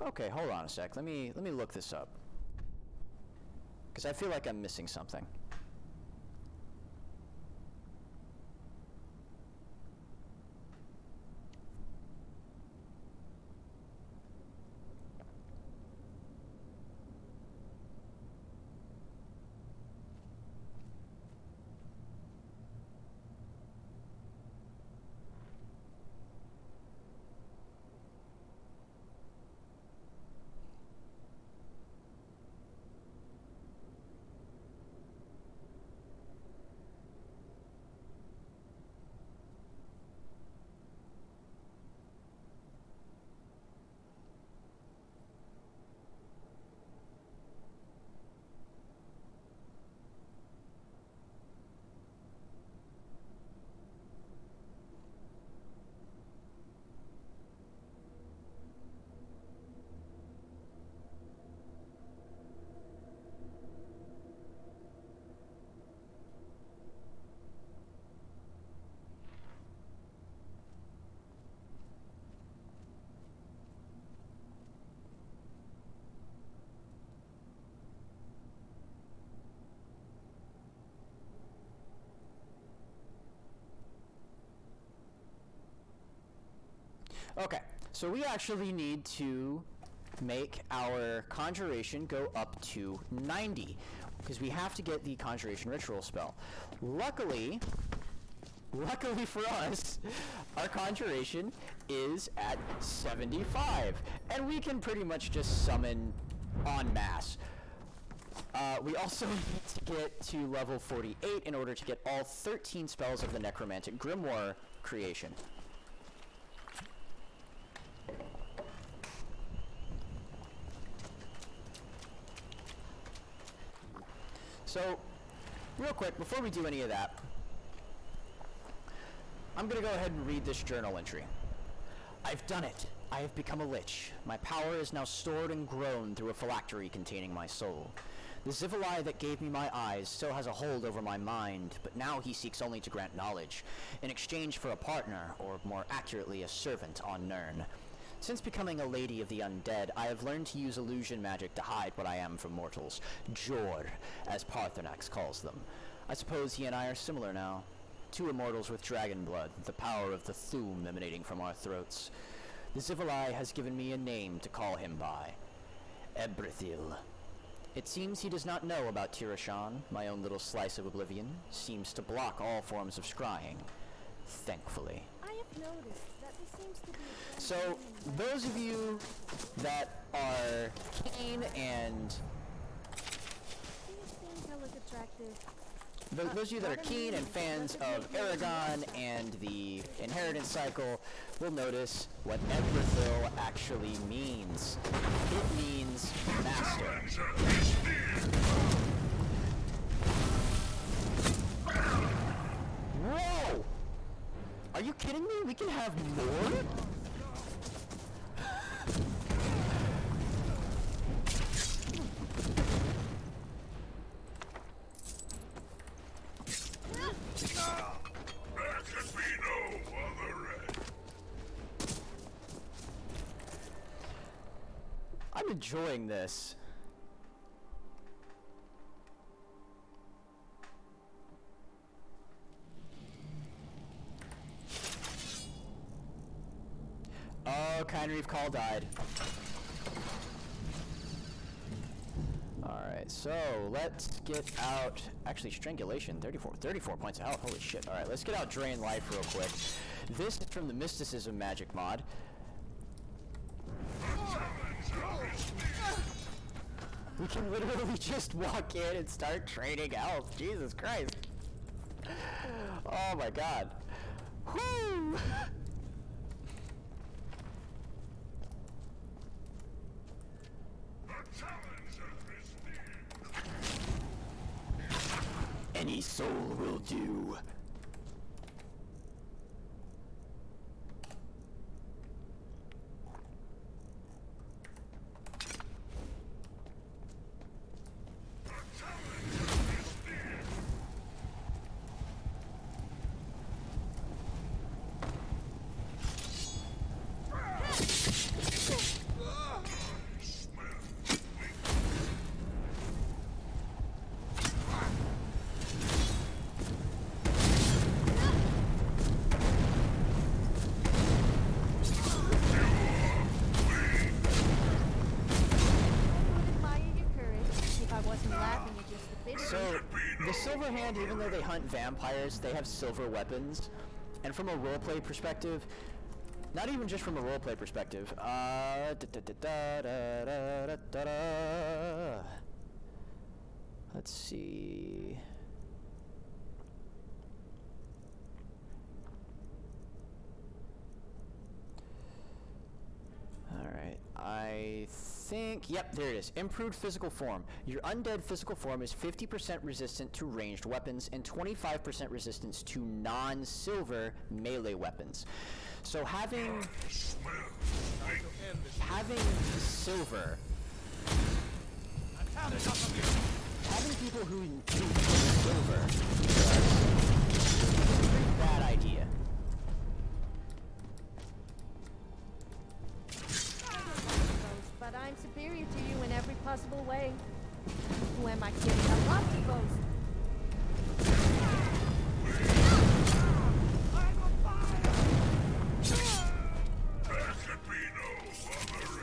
S1: Okay, hold on a sec. Let me look this up. Because I feel like I'm missing something. Okay, so we actually need to make our conjuration go up to 90, because we have to get the conjuration ritual spell. Luckily for us, our conjuration is at 75, and we can pretty much just summon en masse. We also need to get to level 48 in order to get all 13 spells of the Necromantic Grimoire creation. So, real quick, before we do any of that, I'm going to go ahead and read this journal entry. I've done it. I have become a lich. My power is now stored and grown through a phylactery containing my soul. The Zivalai that gave me my eyes still has a hold over my mind, but now he seeks only to grant knowledge, in exchange for a partner, or more accurately, a servant on Nirn. Since becoming a lady of the undead, I have learned to use illusion magic to hide what I am from mortals. Jor, as Parthenax calls them. I suppose he and I are similar now. Two immortals with dragon blood, the power of the Thum emanating from our throats. The Zivalai has given me a name to call him by. Ebrithil. It seems he does not know about Tirashan, my own little slice of oblivion. Seems to block all forms of scrying. Thankfully.
S2: I have noticed that there seems to be a
S1: So, those of you that are keen and...
S2: These things I look attractive.
S1: Those of you that are keen and fans of Aragon and the inheritance cycle will notice what Ebrithil actually means. It means master. Whoa! Are you kidding me? We can have more? I'm enjoying this. Oh, Kynereef Call died. Alright, so let's get out... Actually, Strangulation, 34 points of health. Holy shit. Alright, let's get out Drain Life real quick. This is from the Mysticism Magic mod. We can literally just walk in and start trading health. Jesus Christ. Oh my god. Whoo! Any soul will do. Silverhand, even though they hunt vampires, they have silver weapons. And from a roleplay perspective, not even just from a roleplay perspective, let's see. Alright, I think, yep, there it is. Improved physical form. Your undead physical form is 50% resistant to ranged weapons and 25% resistance to non-silver melee weapons. So having silver, having people who silver, bad idea.
S2: But I'm superior to you in every possible way. Who am I kidding? I love to boast. I'm on fire!
S3: There could be no other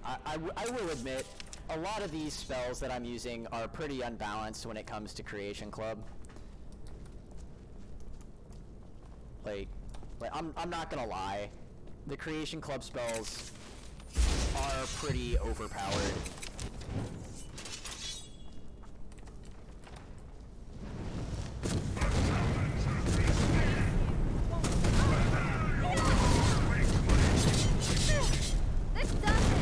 S3: end.
S1: I will admit, a lot of these spells that I'm using are pretty unbalanced when it comes to Creation Club. Like, Like, I'm not gonna lie. The Creation Club spells are pretty overpowered.
S2: This does it!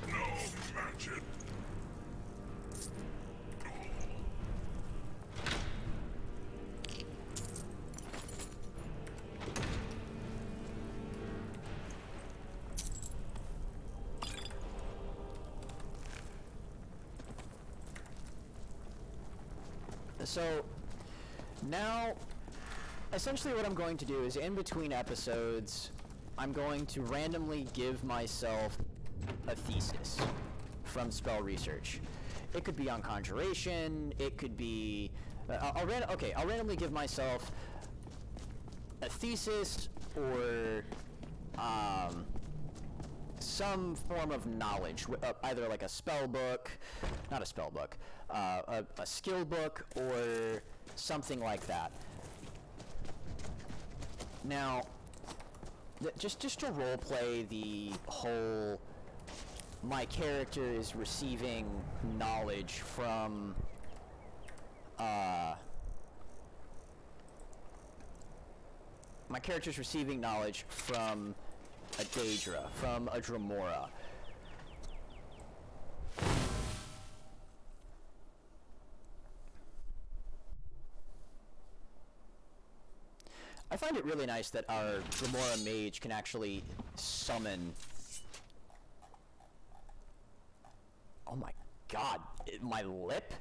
S3: No magic.
S1: So, now, essentially what I'm going to do is in between episodes, I'm going to randomly give myself a thesis from spell research. It could be on conjuration, it could be... I'll randomly give myself a thesis or some form of knowledge, either like a spell book, not a spell book, a skill book or something like that. Now, just to roleplay the whole, my character is receiving knowledge from, my character's receiving knowledge from a Daedra, from a Dremora. I find it really nice that our Dremora mage can actually summon... Oh my god, my lip?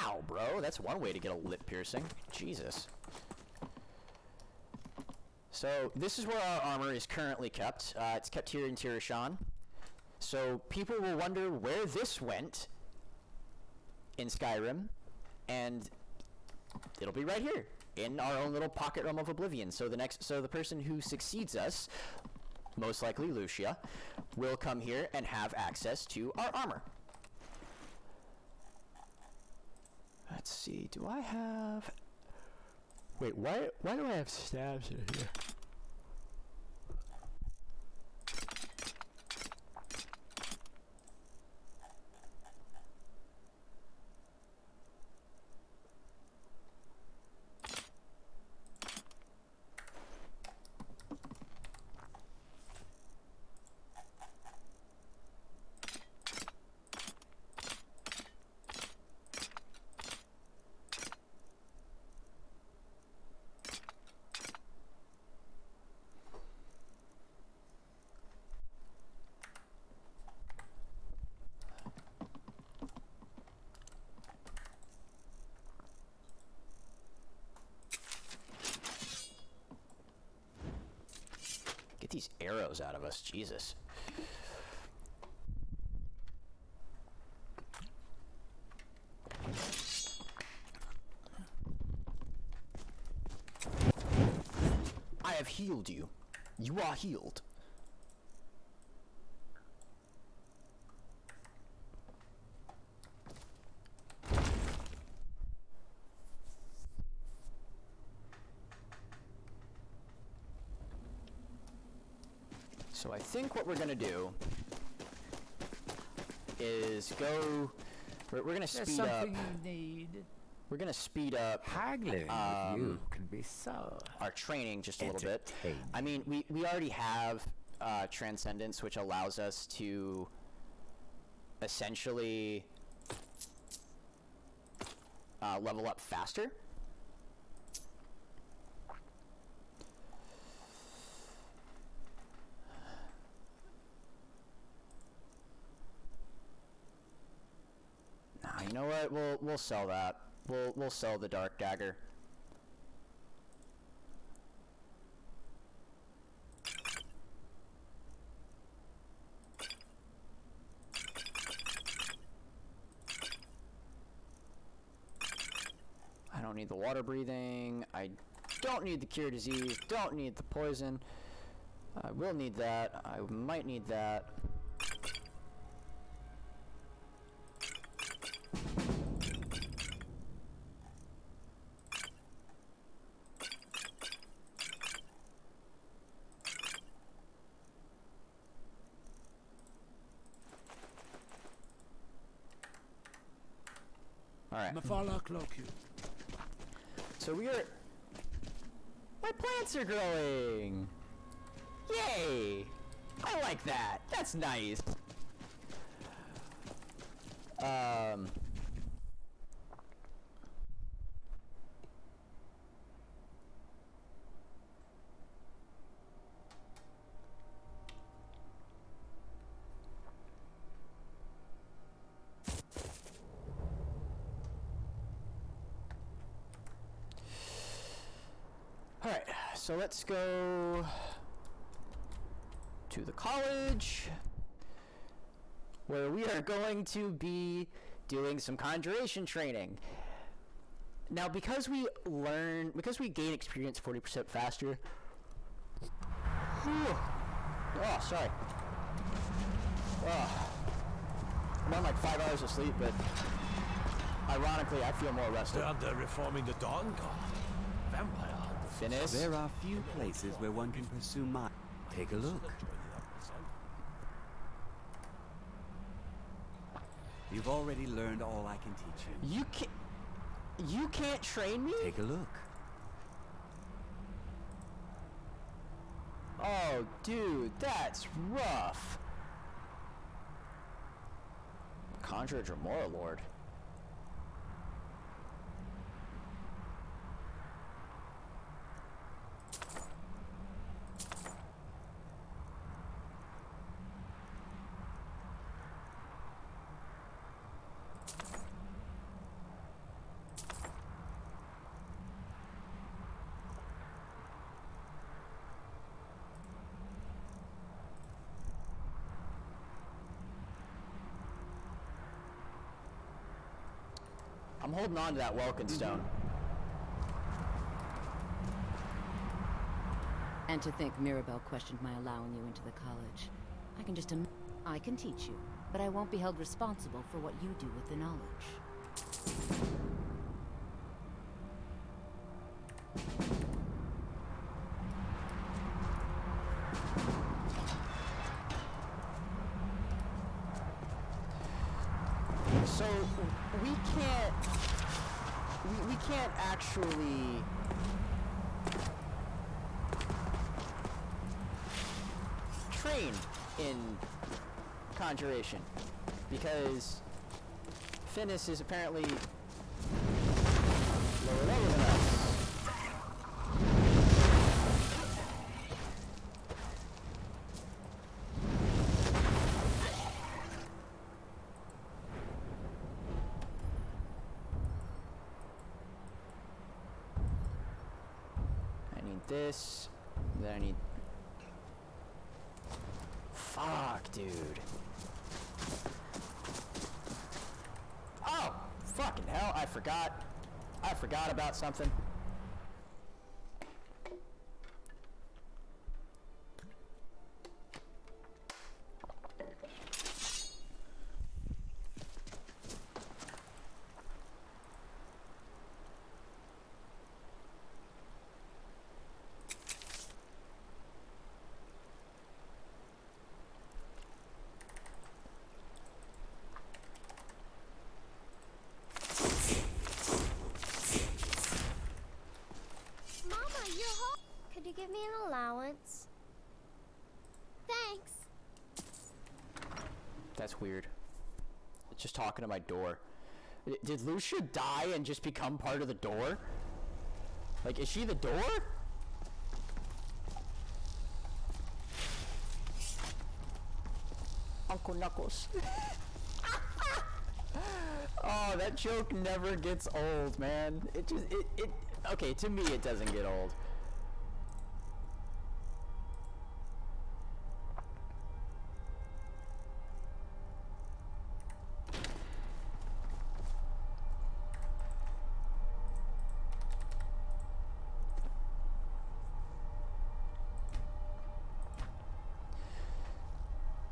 S1: Ow, bro, that's one way to get a lip piercing. Jesus. So, this is where our armor is currently kept. It's kept here in Tirashan. So, people will wonder where this went in Skyrim, and it'll be right here in our own little pocket realm of oblivion. So the person who succeeds us, most likely Lucia, will come here and have access to our armor. Let's see, do I have... Wait, why do I have stabs in here? Get these arrows out of us, Jesus. I have healed you. You are healed. So I think what we're gonna do is go. We're gonna
S4: There's
S1: speed up.
S4: something you need.
S1: We're gonna speed up
S4: Haggling with you can be so.
S1: our training just a little bit.
S4: entertaining.
S1: I mean, we already have Transcendence, which allows us to essentially level up faster. Nah, you know what? We'll sell that. We'll sell the Dark Dagger. I don't need the water breathing. I don't need the cure disease. Don't need the poison. I will need that. I might need that. Alright.
S3: Mafala cloak you.
S1: So we are... My plants are growing! Yay! I like that. That's nice. Alright, so let's go to the college, where we are going to be doing some conjuration training. Now, because we gain experience 40% faster. Oh, sorry. Oh. I'm on like 5 hours of sleep, but ironically, I feel more rested.
S3: They're reforming the Dawn Guard. Vampire.
S1: Finis?
S5: There are few places where one can pursue my... Take a look. You've already learned all I can teach you.
S1: You can't train me?
S5: Take a look.
S1: Oh, dude, that's rough. Conjure Dremora Lord. I'm holding on to that Welkin Stone.
S6: And to think Mirabelle questioned my allowing you into the college. I can just I can teach you, but I won't be held responsible for what you do with the knowledge.
S1: So we can't actually train in conjuration because Finis is apparently lower level than us. This, then I need... Fuck, dude. Oh, fucking hell, I forgot about something.
S7: Could you give me an allowance? Thanks.
S1: That's weird. It's just talking to my door. Did Lucia die and just become part of the door? Like, is she the door? Uncle Knuckles. Oh, that joke never gets old, man. Okay, to me it doesn't get old.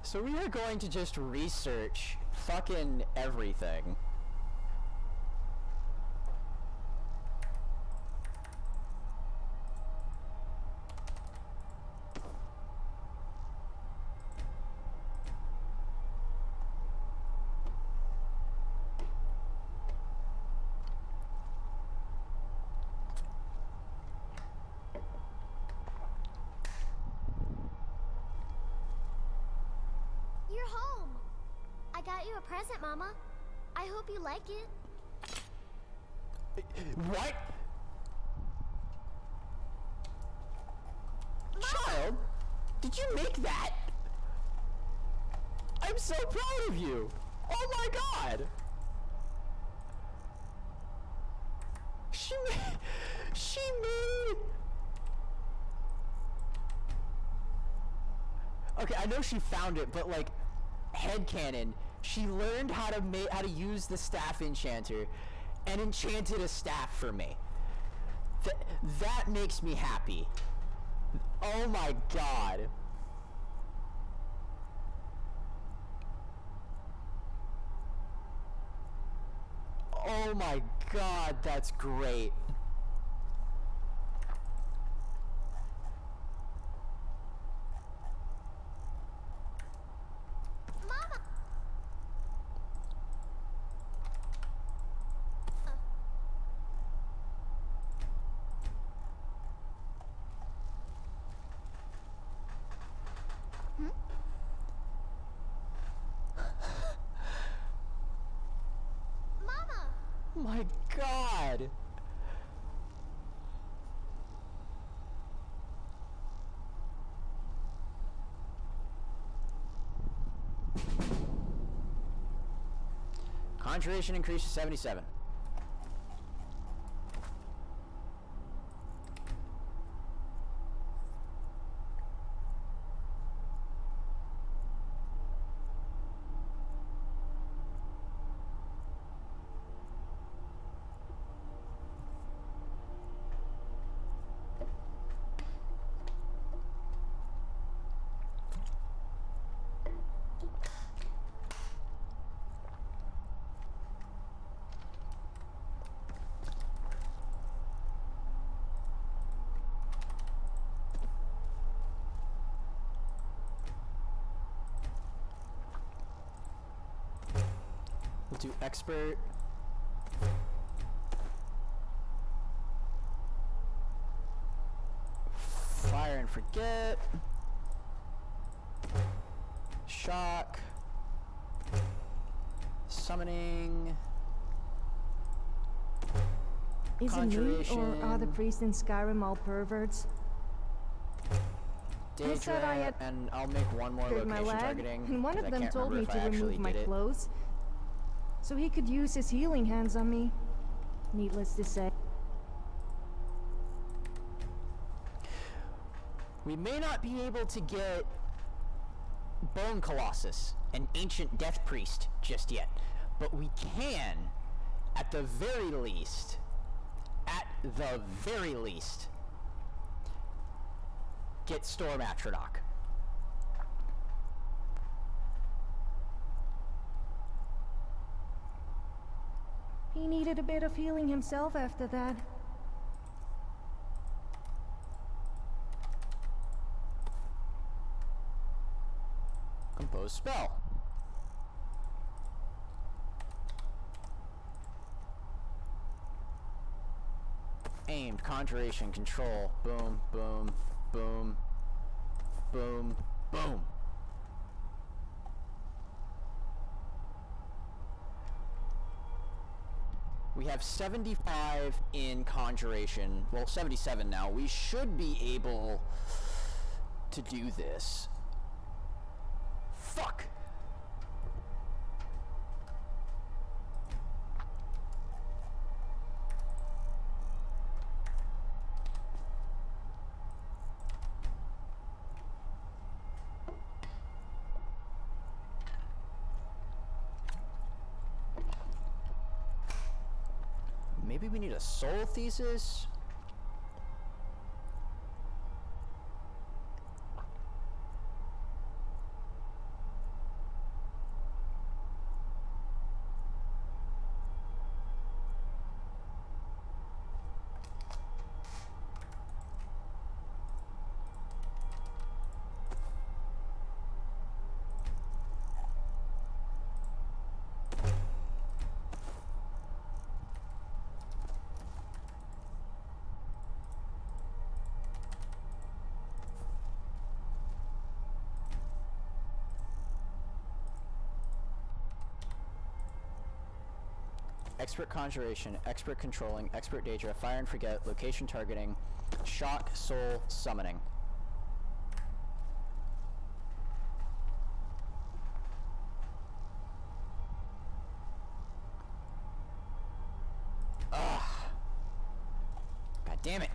S1: So we are going to just research fucking everything.
S7: got you a present, Mama. I hope you like it.
S1: What? Child, did you make that? I'm so proud of you. Oh my god. She made. Okay, I know she found it, but like, headcanon, she learned how to use the staff enchanter and enchanted a staff for me. That makes me happy. Oh my god. Oh my god, that's great.
S7: Mama! Mama!
S1: My god. Conjuration increased to 77. We'll do expert. Fire and forget. Shock. Summoning.
S2: Is it me, or are the
S1: Conjuration.
S2: priests in Skyrim all perverts? I said I had
S1: And I'll make one more
S2: cleared
S1: location
S2: my leg,
S1: targeting.
S2: and one
S1: 'cause
S2: of
S1: I
S2: them
S1: can't
S2: told me
S1: remember
S2: to
S1: if I actually
S2: remove my
S1: did it.
S2: clothes, so he could use his healing hands on me. Needless to say.
S1: We may not be able to get Bone Colossus, an ancient death priest, just yet, but we can, at the very least, get Storm Atronach.
S2: He needed a bit of healing himself after that.
S1: Compose spell. Aimed, conjuration, control. Boom, boom, boom, boom, boom. We have 75 in conjuration. Well, 77 now. We should be able to do this. Fuck! Maybe we need a soul thesis? expert conjuration, expert controlling, expert daedra, fire and forget, location targeting, shock, soul, summoning. Ugh. God damn it.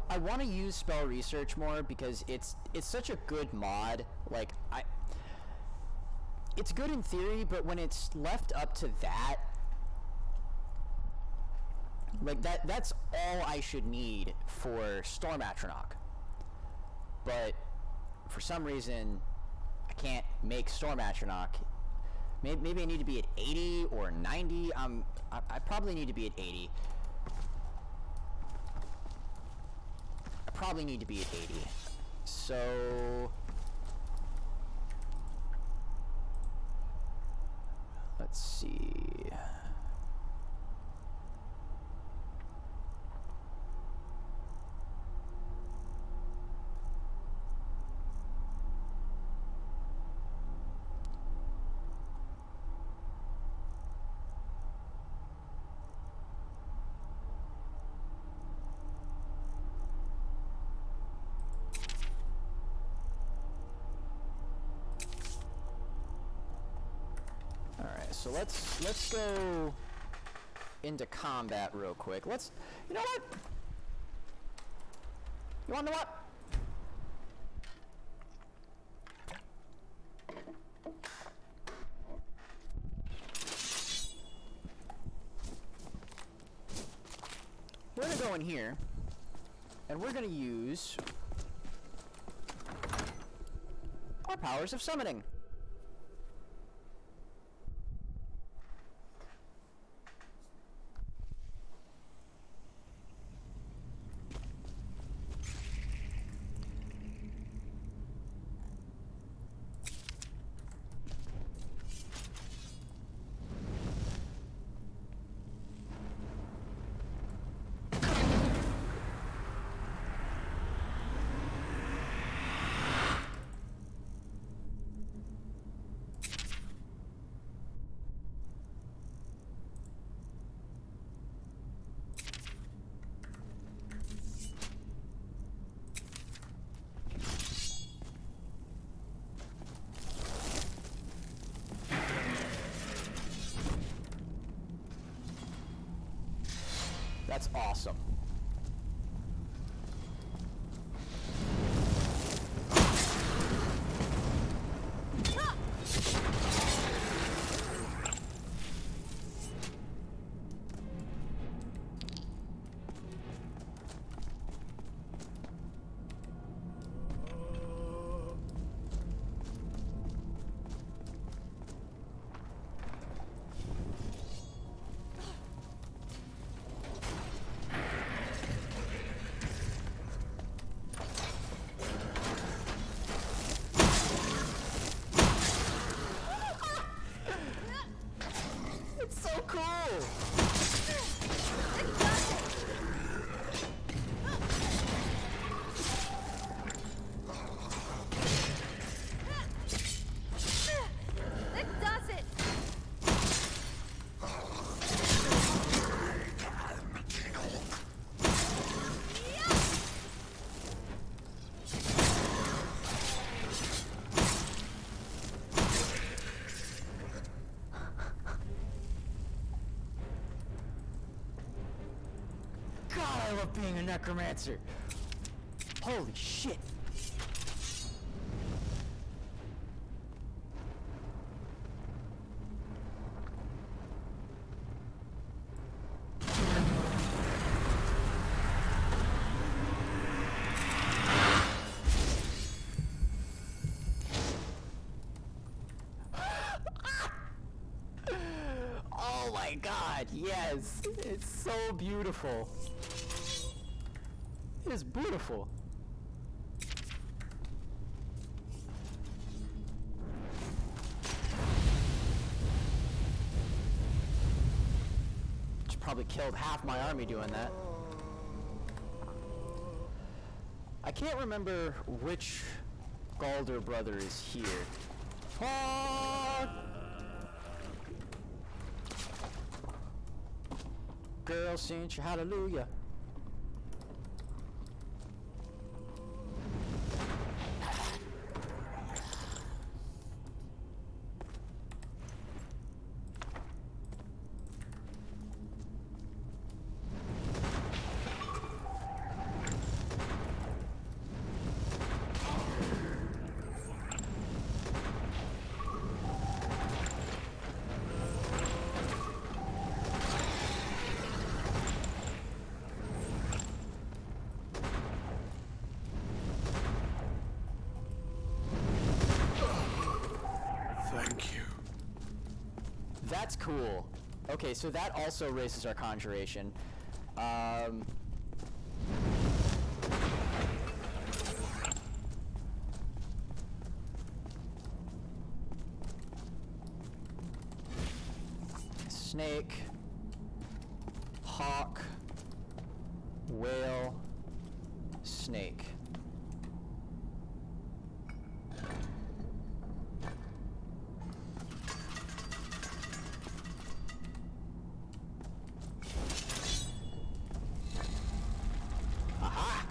S1: I want to use spell research more because it's such a good mod. Like it's good in theory, but when it's left up to that, like that's all I should need for Storm Atronach. But for some reason, I can't make Storm Atronach. Maybe I need to be at 80 or 90. I probably need to be at 80. Probably need to be at 80. So let's see. So let's go into combat real quick. You know what? You wanna know what? We're gonna go in here, and we're gonna use our powers of summoning. That's awesome. I love being a necromancer. Holy shit. Oh my god, yes. It's so beautiful. It is beautiful. Just probably killed half my army doing that. I can't remember which Galder brother is here. Oh! Hail Saint, hallelujah.
S3: Thank you.
S1: That's cool. Okay, so that also raises our conjuration. Snake, hawk, whale, snake. Aha!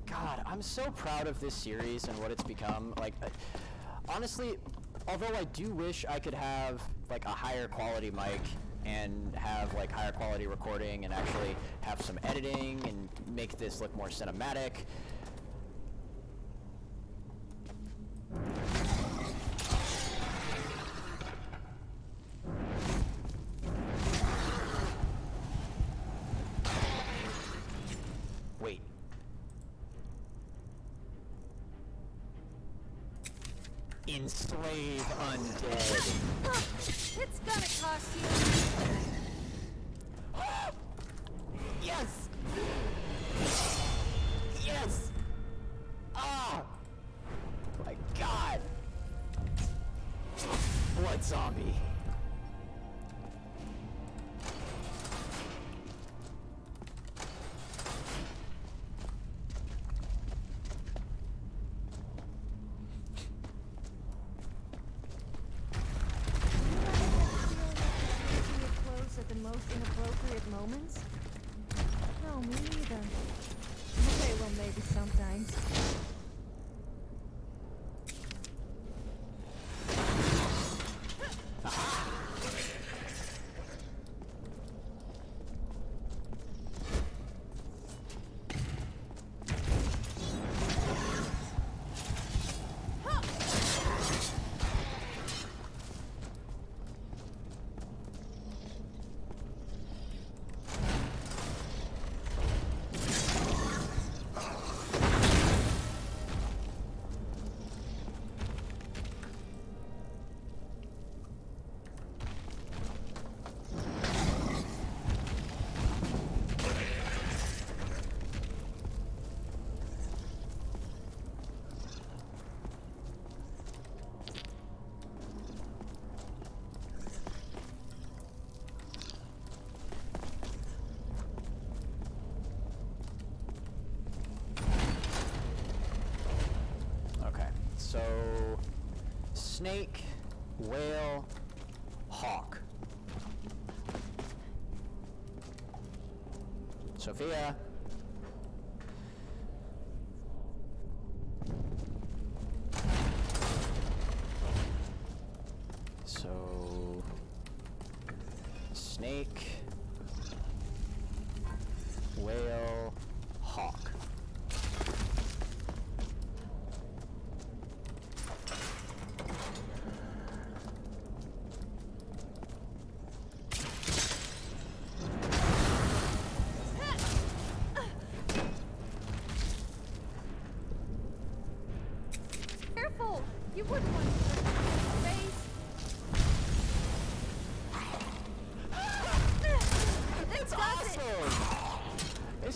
S1: God, I'm so proud of this series and what it's become. Like, honestly, although I do wish I could have like a higher quality mic and have like higher quality recording and actually have some editing and make this look more cinematic. Wait. Enslave undead.
S2: It's gonna cost you.
S1: Yes! Yes! Ah! My God! Blood zombie.
S2: Close at the most inappropriate moments? No, me neither. Okay, well, maybe sometimes. So, snake, whale, hawk. Sophia. So, snake, whale, hawk. Careful! You wouldn't want to hurt your face.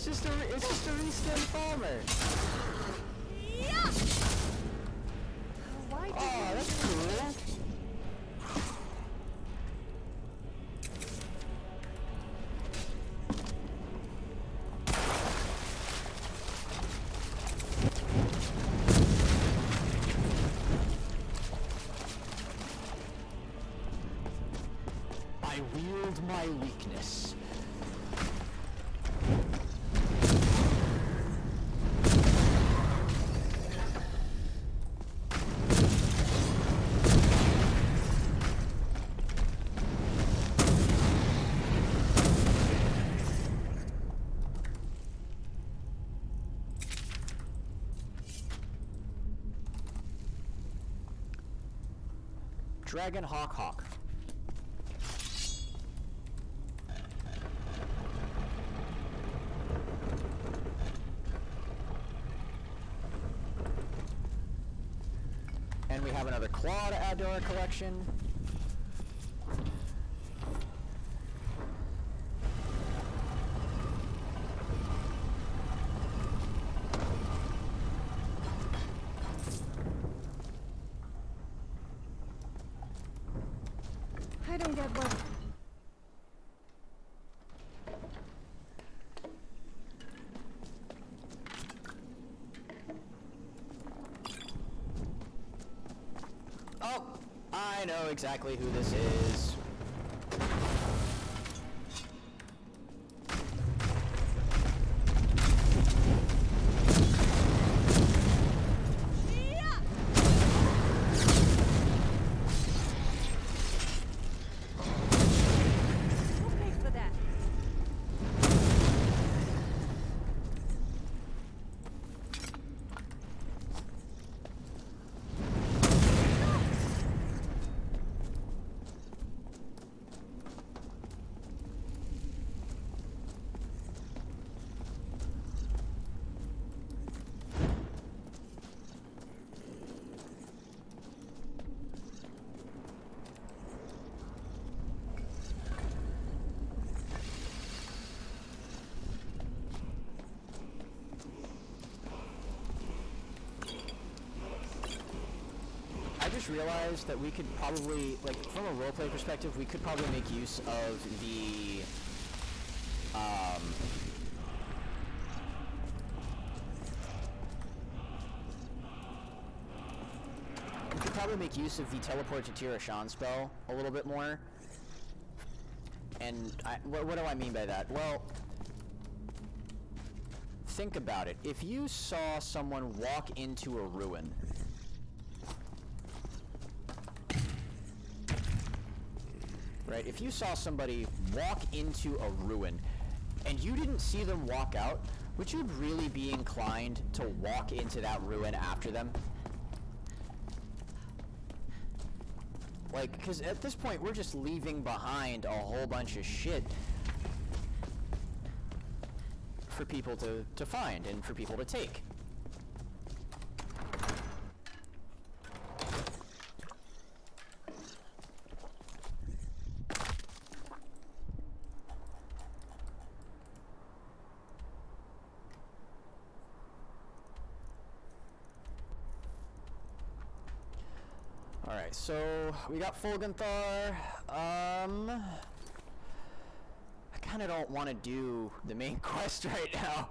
S1: just a reskin farmer.
S2: Why did
S1: Oh, that's cool. I wield my weakness. Dragon Hawk. And we have another claw to add to our collection.
S2: I don't get what...
S1: Oh, I know exactly who this is.
S2: Who paid for that?
S1: I just realized that we could probably, like, from a roleplay perspective, we could probably make use of the, we could probably make use of the teleport to Tirashan spell a little bit more. And what do I mean by that? Well, think about it. If you saw someone walk into a ruin, right? If you saw somebody walk into a ruin and you didn't see them walk out, would you really be inclined to walk into that ruin after them? Like, because at this point, we're just leaving behind a whole bunch of shit for people to find and for people to take. Alright, so we got Fulgenthar. I kind of don't want to do the main quest right now.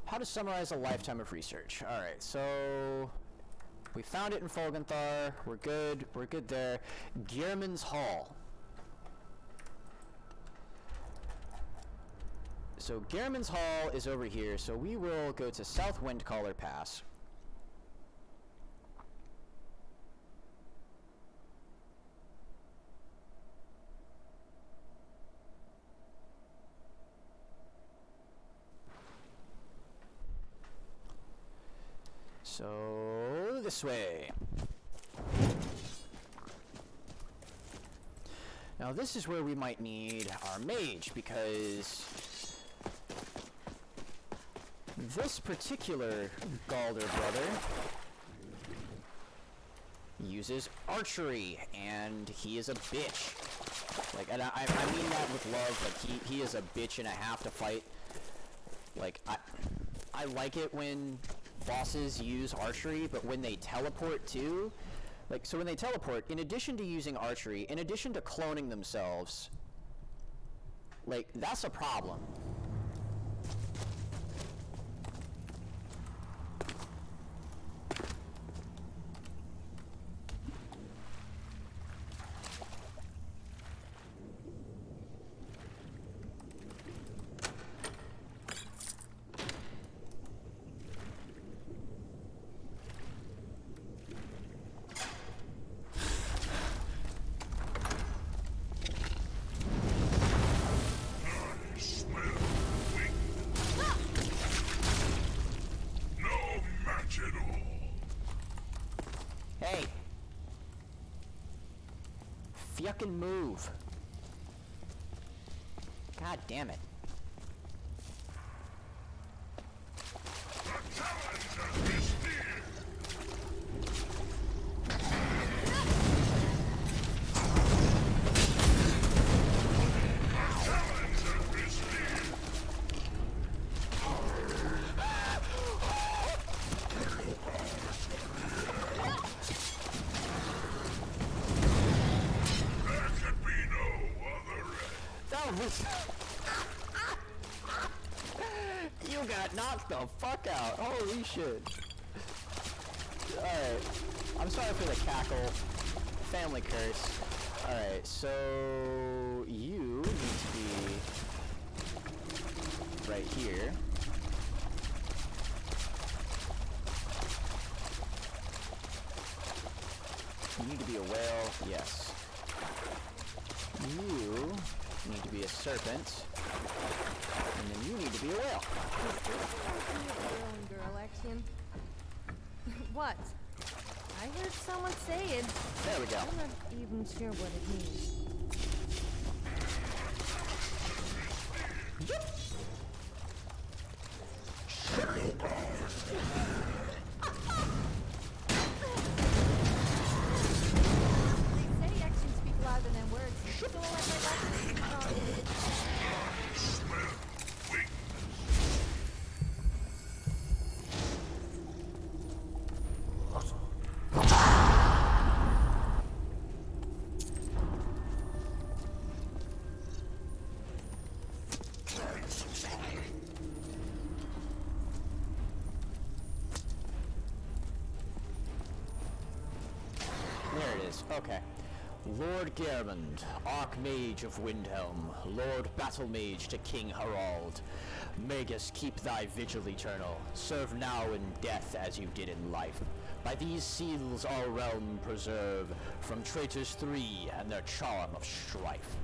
S1: How to summarize a lifetime of research. Alright, so we found it in Fulgenthar. We're good there. Gehrman's Hall. So Gehrman's Hall is over here, so we will go to South Windcaller Pass. So, this way. Now this is where we might need our mage, because this particular Galder brother uses archery, and he is a bitch. Like, and I mean that with love. Like, he is a bitch and a half to fight. Like, I like it when bosses use archery, but when they teleport too, like, so when they teleport, in addition to using archery, in addition to cloning themselves, like, that's a problem. Hey! Fucking move. God damn it. You got knocked the fuck out. Holy shit. Alright. I'm sorry for the cackle. Family curse. Alright, so you need to be right here. You need to be a whale, yes. You need to be a serpent, and then you need to be a whale.
S2: Is this an girl and girl action? What? I heard someone say it.
S1: There we go.
S2: I'm not even sure what it means. They say actions speak louder than words. So I'll let my actions speak louder.
S1: There it is. Okay. Lord Geirmund, Archmage of Windhelm, Lord Battlemage to King Harald. Magus, keep thy vigil eternal. Serve now in death as you did in life. By these seals our realm preserve, from traitors three and their charm of strife.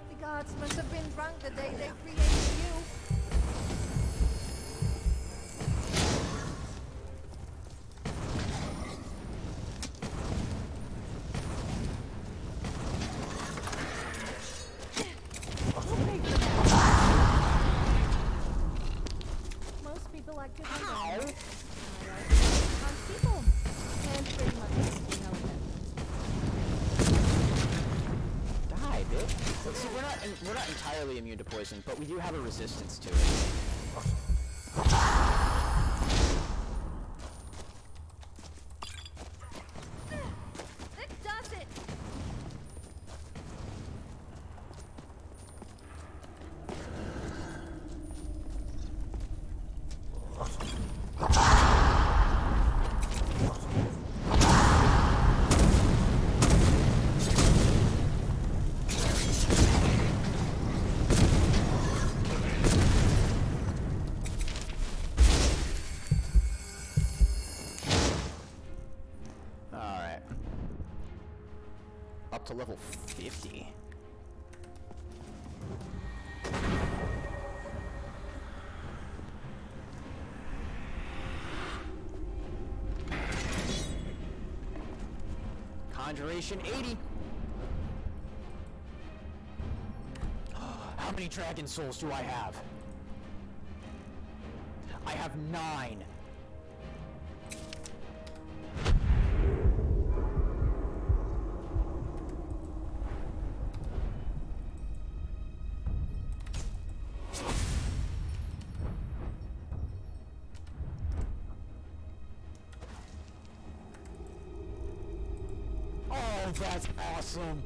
S2: The gods must have been drunk the day they created you. Most people like to think on people, and pretty much know them.
S1: Die, bitch. Let's see, we're not entirely immune to poison, but we do have a resistance to it.
S2: That does it!
S1: Alright. Up to level 50. Conjuration 80. How many dragon souls do I have? I have 9. Oh, that's awesome.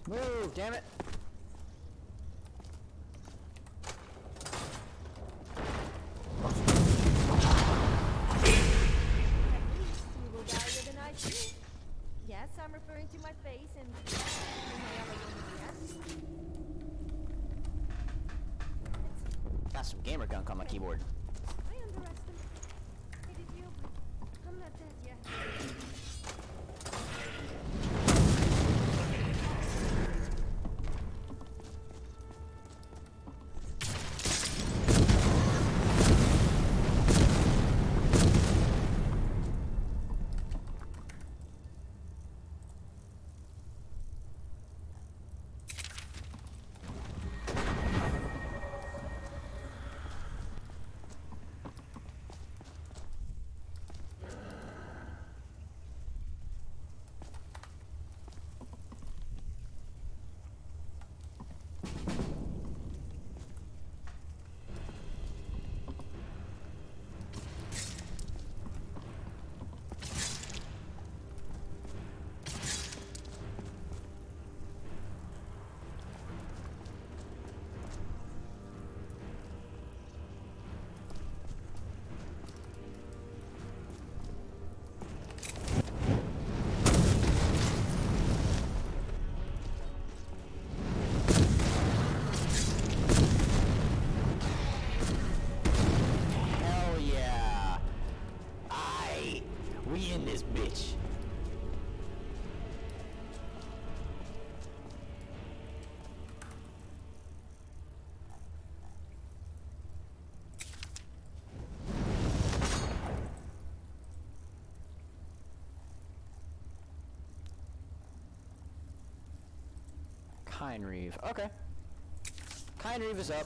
S1: Move, damn it.
S2: You will die with an IQ. Yes, I'm referring to my face and my other yes.
S1: Got some gamer gunk on my keyboard.
S2: I underestimated you. I'm not dead yet. Hell yeah. We in this bitch. Kine Reeve. Okay. Kine Reeve is up.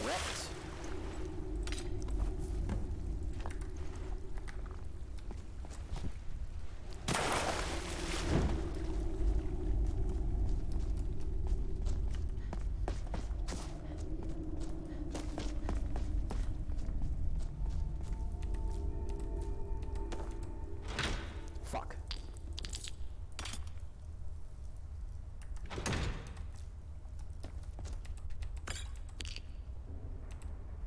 S2: Wrecked. Fuck.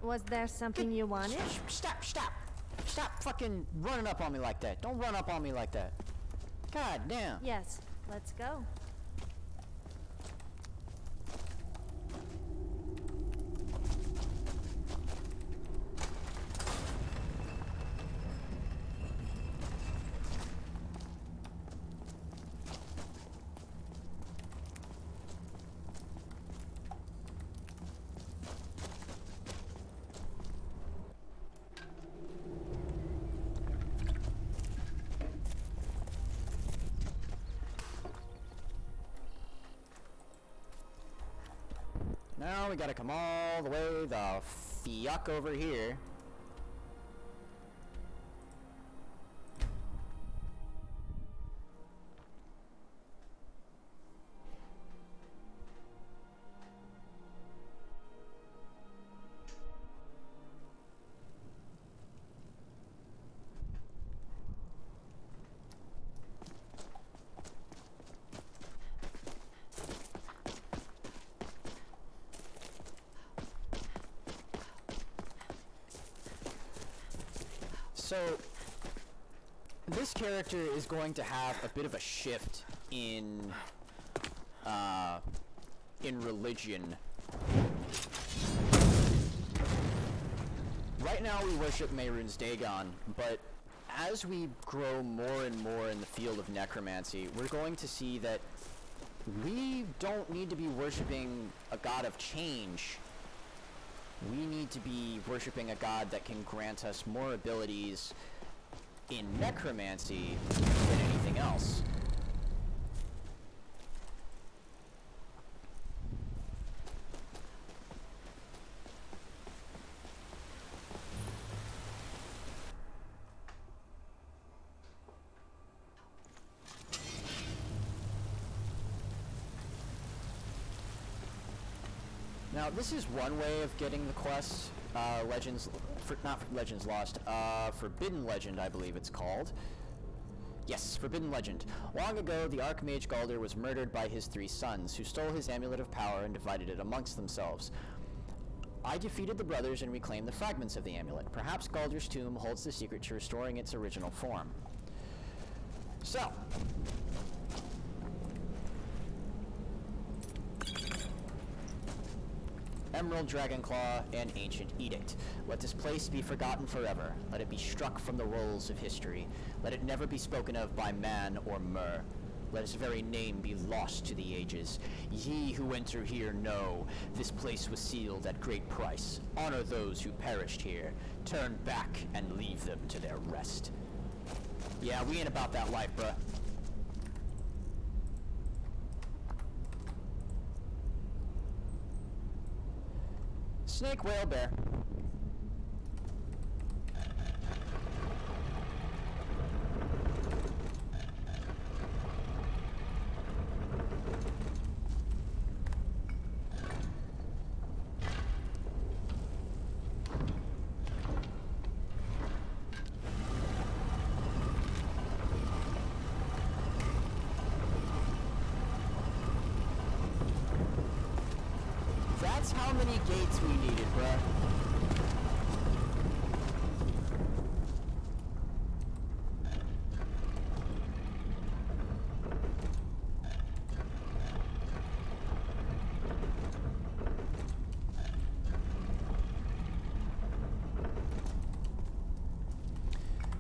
S2: Was there something you wanted?
S1: Stop fucking running up on me like that. Don't run up on me like that. God damn.
S2: Yes, let's go. Now we gotta come all the way the fuck over here.
S1: So, this character is going to have a bit of a shift in religion. Right now we worship Mehrunes Dagon, but as we grow more and more in the field of necromancy, we're going to see that we don't need to be worshiping a god of change. We need to be worshiping a god that can grant us more abilities in necromancy than anything else. Now, this is one way of getting the quest, not Legends Lost, Forbidden Legend, I believe it's called. Yes, Forbidden Legend. Long ago, the Archmage Galder was murdered by his 3 sons, who stole his amulet of power and divided it amongst themselves. I defeated the brothers and reclaimed the fragments of the amulet. Perhaps Galder's tomb holds the secret to restoring its original form. So, Emerald Dragonclaw and Ancient Edict. Let this place be forgotten forever. Let it be struck from the rolls of history. Let it never be spoken of by man or mer. Let its very name be lost to the ages. Ye who enter here know, this place was sealed at great price. Honor those who perished here. Turn back and leave them to their rest. Yeah, we ain't about that life, bruh. Snake, whale, bear. That's how many gates we needed, bruh.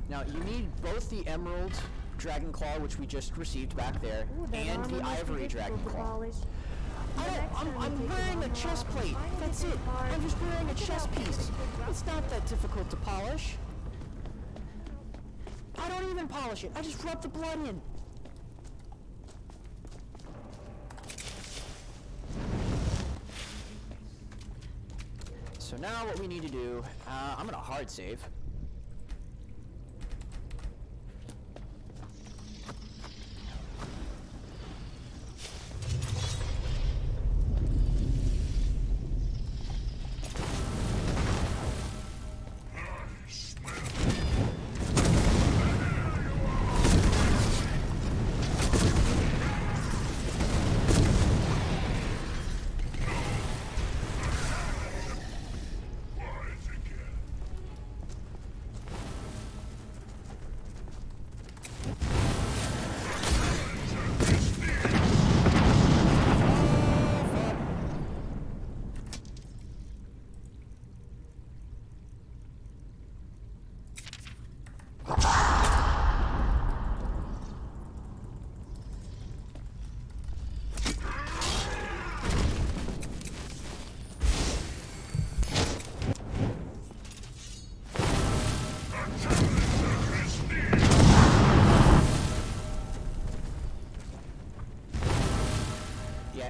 S1: Now, you need both the Emerald Dragonclaw, which we just received back there,
S2: Ooh, that
S1: and
S2: armor
S1: the
S2: must be
S1: Ivory
S2: difficult to
S1: Dragonclaw.
S2: polish.
S1: I'm wearing a chest plate. That's it. I'm just wearing a chest piece. It's not that difficult to polish. I don't even polish it. I just rub the blood in. So now what we need to do, I'm gonna hard save.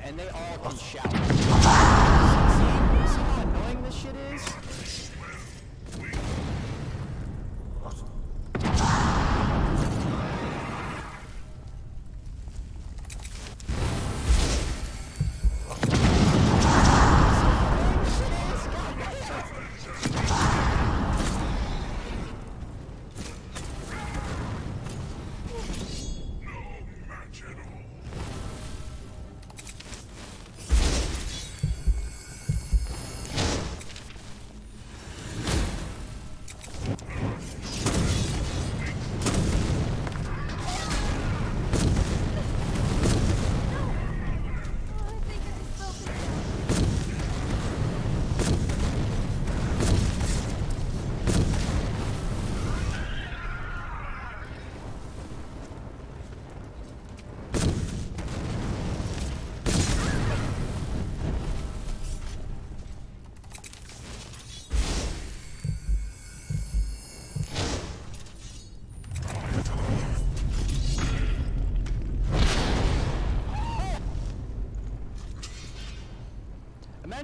S1: And they all can shout. See how annoying this shit is?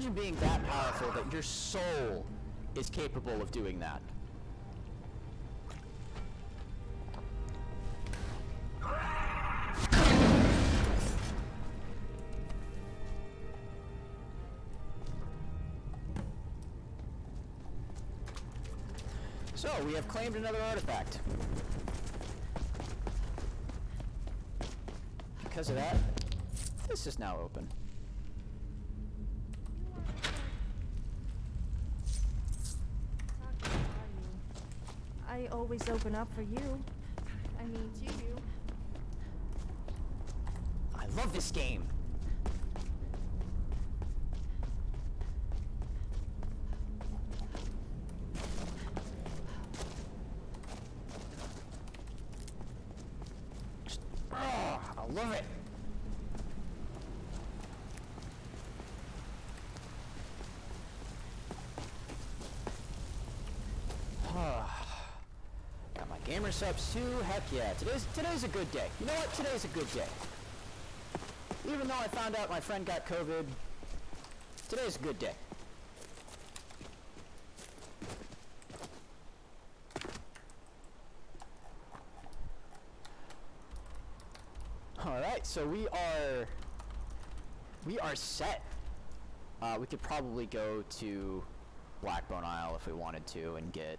S1: Imagine being that powerful that your soul is capable of doing that. So, we have claimed another artifact. Because of that, this is now open.
S2: I always open up for you. I mean, to you.
S1: I love this game. Oh, I love it. Got my gamer subs too. Heck yeah. Today's a good day. You know what? Today's a good day. Even though I found out my friend got COVID, today's a good day. Alright, so we are set. We could probably go to Blackbone Isle if we wanted to and get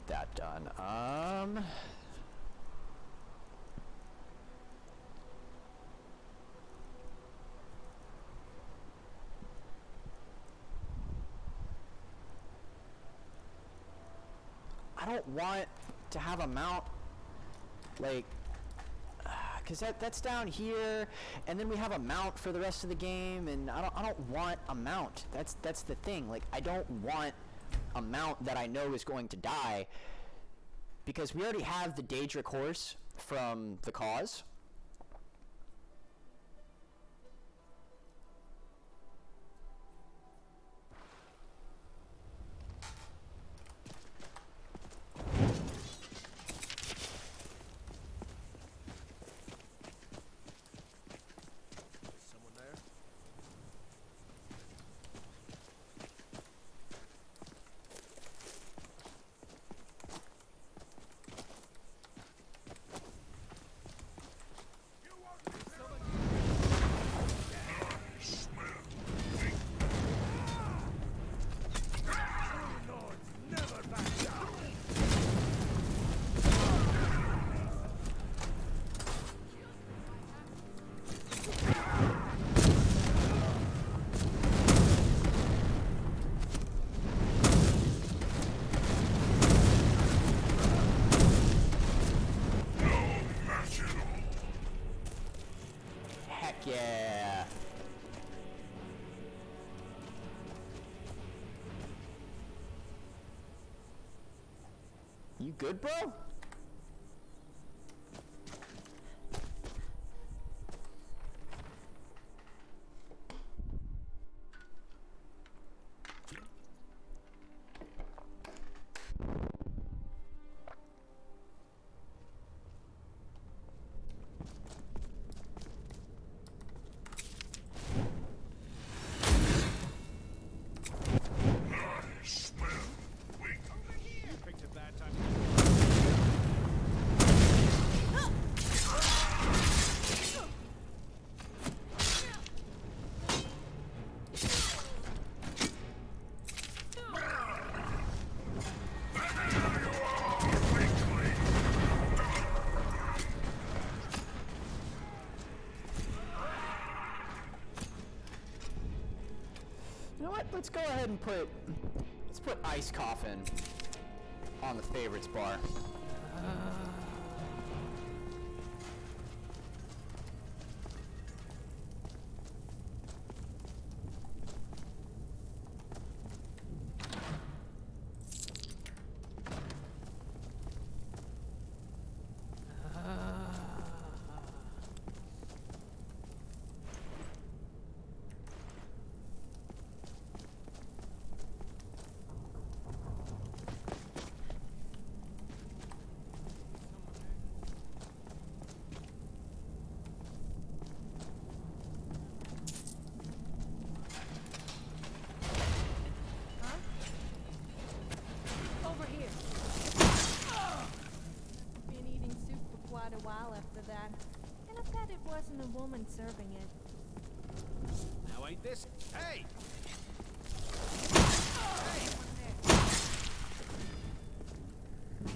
S1: that done. I don't want to have a mount, like, because that's down here, and then we have a mount for the rest of the game, and I don't want a mount. That's the thing. Like, I don't want a mount that I know is going to die, because we already have the Daedric horse from the Cause.
S3: Someone there?
S1: Heck yeah. You good, bro?
S3: Picked a bad time.
S1: You know what? Let's go ahead and put Ice Coffin on the favorites bar.
S2: that. And I bet it wasn't a woman serving it.
S3: Now ain't this? Hey!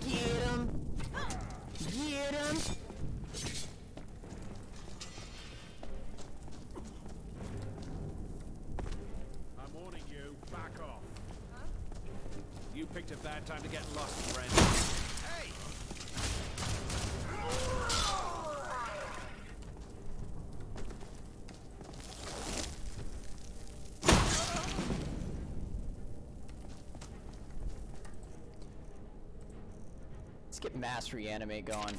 S1: Get him! Get him!
S3: I'm warning you, back off. You picked a bad time to get lost, friend. Hey!
S1: Let's get mass reanimate going.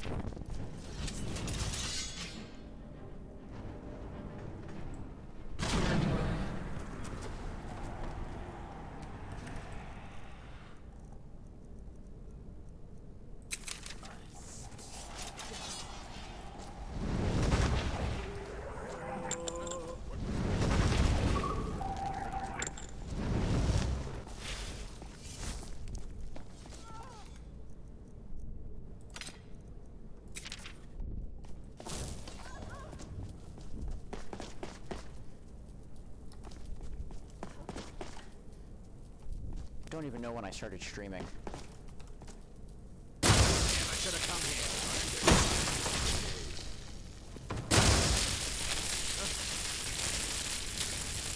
S1: I don't even know when I started streaming.
S3: Damn, I should have come here.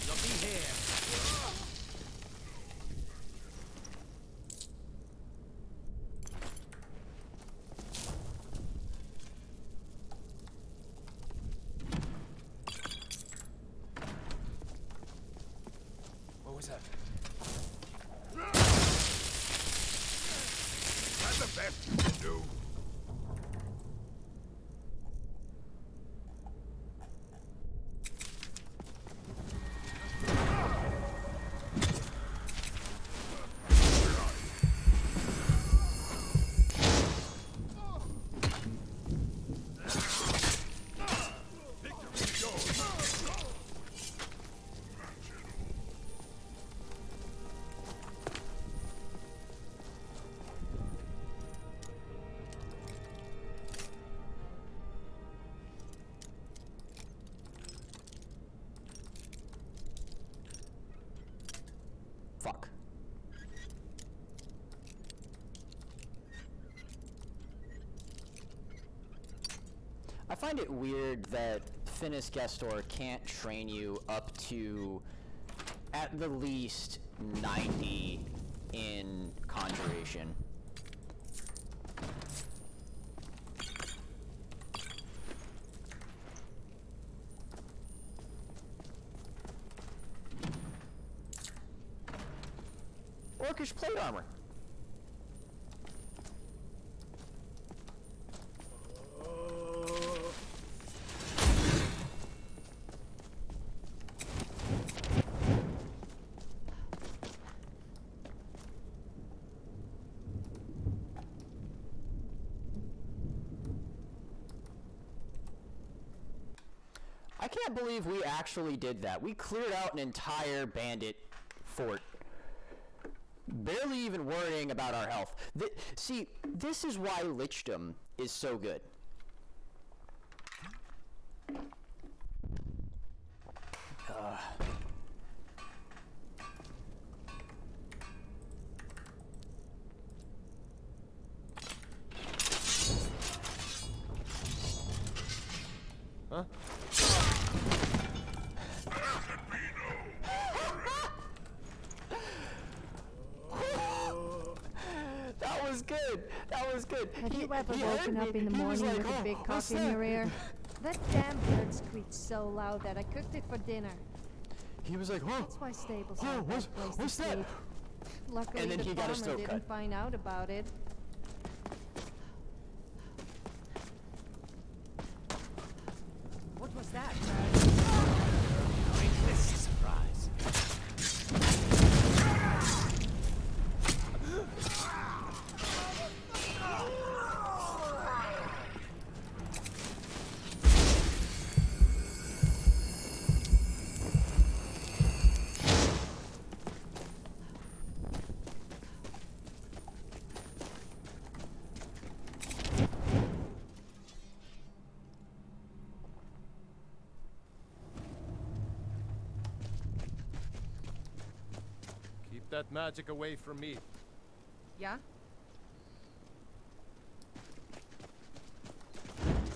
S3: Looky here. What was that? That's the best you can do.
S1: Fuck. I find it weird that Finis Gestor can't train you up to at the least 90 in Conjuration. Orcish plate armor. I can't believe we actually did that. We cleared out an entire bandit fort. Barely even worrying about our health. See, this is why Lichdom is so good. Huh? That was good. That was good.
S2: Have you ever
S1: he
S2: woken
S1: heard
S2: up
S1: me.
S2: in the
S1: He was
S2: morning
S1: like,
S2: with a big
S1: "Oh,
S2: cock
S1: what's
S2: in
S1: that?"
S2: your ear? That damn bird squeaked so loud that I cooked it for dinner.
S1: He was like, "Oh,
S2: That's why stables
S1: oh,
S2: are the
S1: what's,
S2: best place
S1: what's
S2: to
S1: that?"
S2: sleep. Luckily,
S1: And then
S2: the
S1: he got his
S2: farmer
S1: throat
S2: didn't
S1: cut.
S2: find out about it.
S4: What was that?
S5: Ain't this a surprise?
S8: that magic away from me.
S4: Yeah?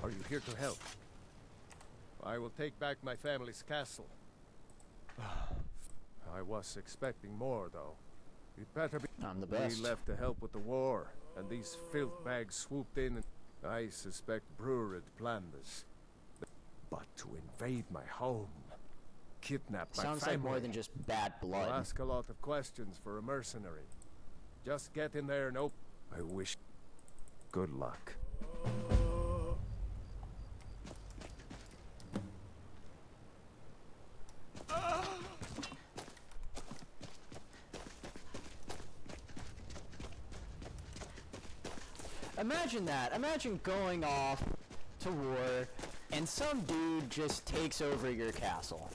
S8: Are you here to help? I will take back my family's castle. I was expecting more, though. It better be.
S1: I'm the best.
S8: We left to help with the war, and these filth bags swooped in, and I suspect Brewer had planned this. But to invade my home, kidnap my
S1: Sounds
S8: family.
S1: like more than just bad
S8: You
S1: blood.
S8: ask a lot of questions for a mercenary. Just get in there and open. I wish. Good luck.
S1: Imagine that. Imagine going off to war and some dude just takes over your castle.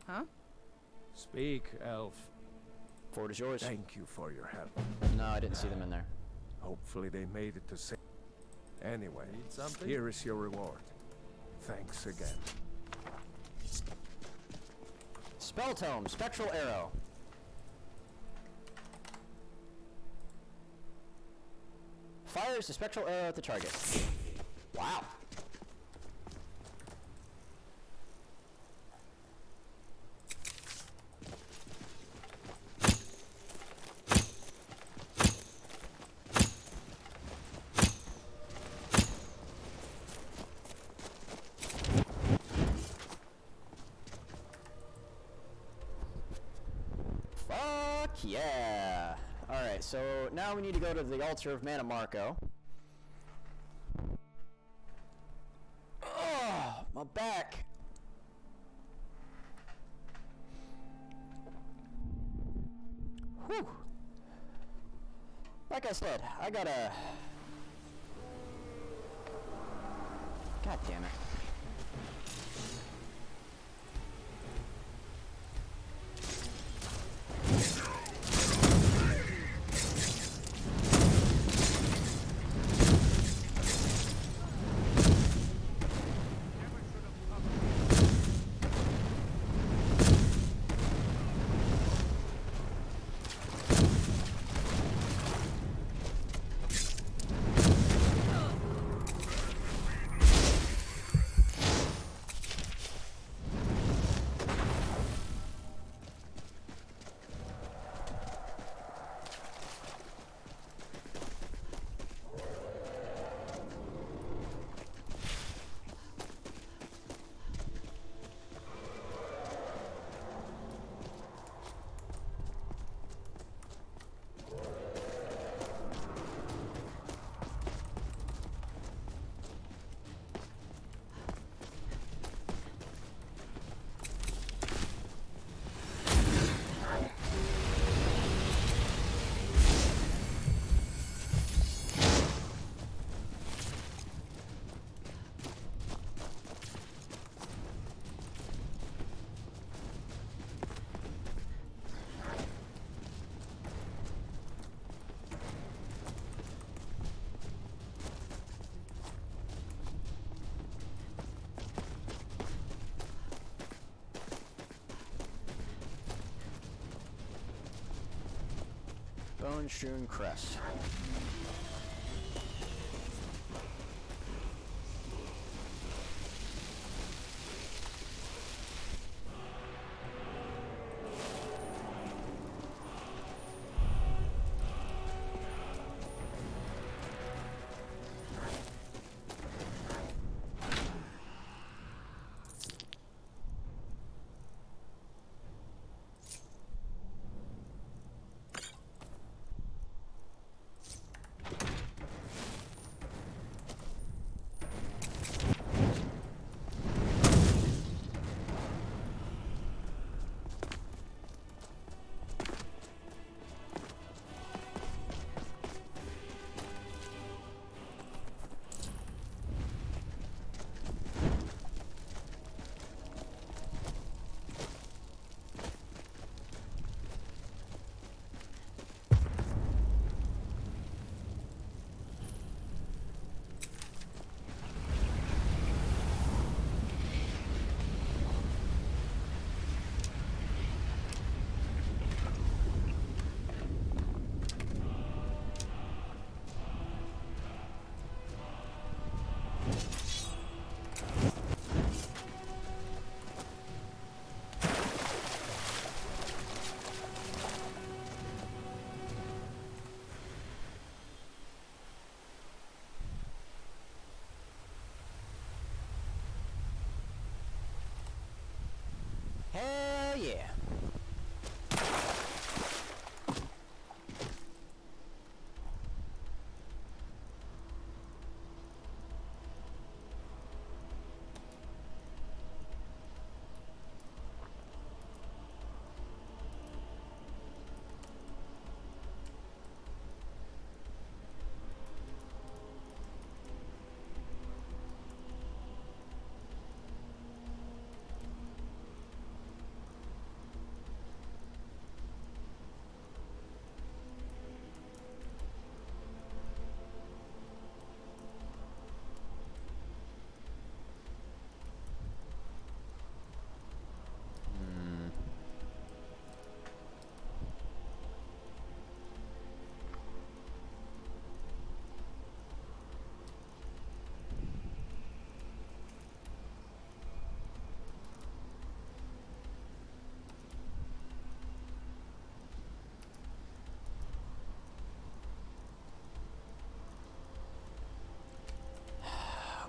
S4: Huh?
S8: Speak, elf.
S1: Fort is yours.
S8: Thank you for your help.
S1: No, I didn't see them in there.
S8: Hopefully they made it to safe. Anyway,
S3: Need something?
S8: here is your reward. Thanks again.
S1: Spell tome, spectral arrow. Fires a spectral arrow at the target. Wow. Fuck yeah. Alright, so now we need to go to the altar of Mana Marco. Oh, my back. Whew. Like I said, I gotta... God damn it. Bone-strewn crest. yeah.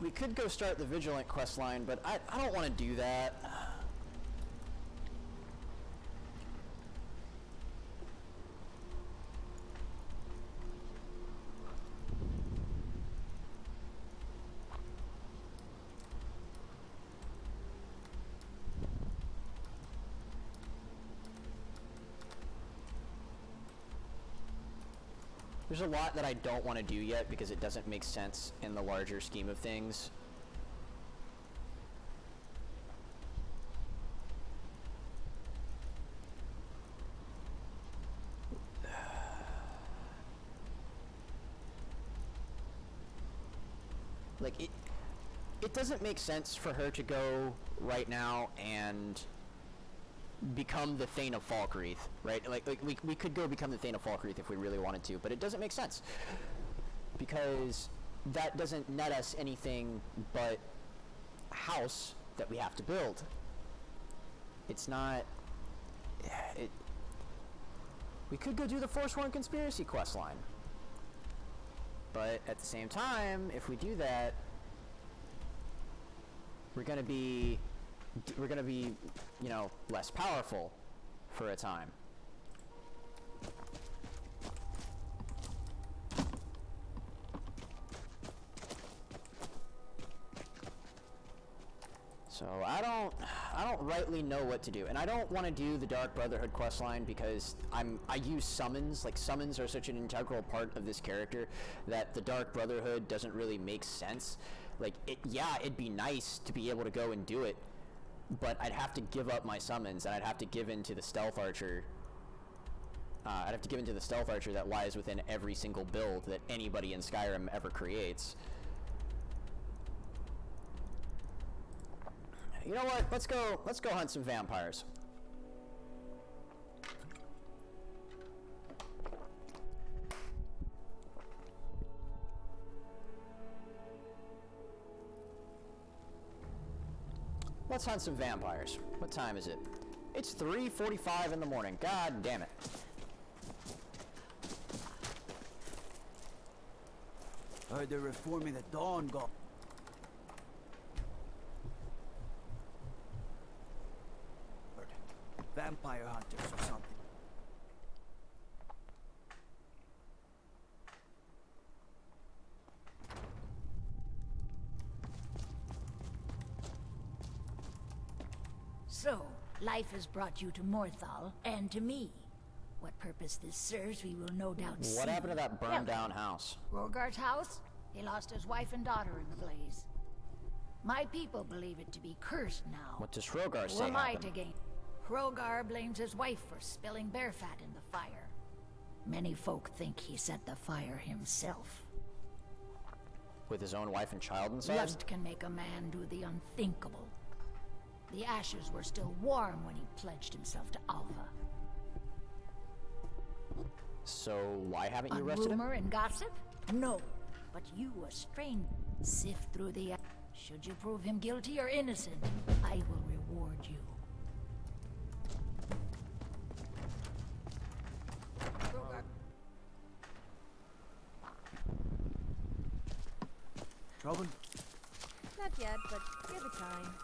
S1: We could go start the Vigilant quest line, but I don't want to do that. There's a lot that I don't want to do yet because it doesn't make sense in the larger scheme of things. Like, it doesn't make sense for her to go right now and become the Thane of Falkreath, right? Like we could go become the Thane of Falkreath if we really wanted to, but it doesn't make sense because that doesn't net us anything but a house that we have to build. It's not we could go do the Forsworn Conspiracy quest line, but at the same time, if we do that, we're gonna be, you know, less powerful for a time. So I don't rightly know what to do, and I don't want to do the Dark Brotherhood questline because I use summons. Like, summons are such an integral part of this character that the Dark Brotherhood doesn't really make sense. Like, yeah, it'd be nice to be able to go and do it, but I'd have to give up my summons, and I'd have to give in to the Stealth Archer. I'd have to give in to the Stealth Archer that lies within every single build that anybody in Skyrim ever creates. You know what? Let's go hunt some vampires. Let's hunt some vampires. What time is it? It's 3:45 in the morning. God damn it.
S5: Heard they're reforming the Dawn Guard. Vampire hunters or something.
S9: So, life has brought you to Morthal, and to me. What purpose this serves, we will no doubt see.
S1: What happened to that burned down house?
S9: Rogar's house? He lost his wife and daughter in the blaze. My people believe it to be cursed now.
S1: What does Rogar say
S9: Who am I
S1: happened?
S9: to gain? Rogar blames his wife for spilling bear fat in the fire. Many folk think he set the fire himself.
S1: With his own wife and child inside?
S9: Lust can make a man do the unthinkable. The ashes were still warm when he pledged himself to Alva.
S1: So why haven't you
S9: On
S1: arrested him?
S9: rumor and gossip? No. But you, a stranger, sift through the... Should you prove him guilty or innocent, I will reward you.
S5: Trouble?
S2: Not yet, but give it time.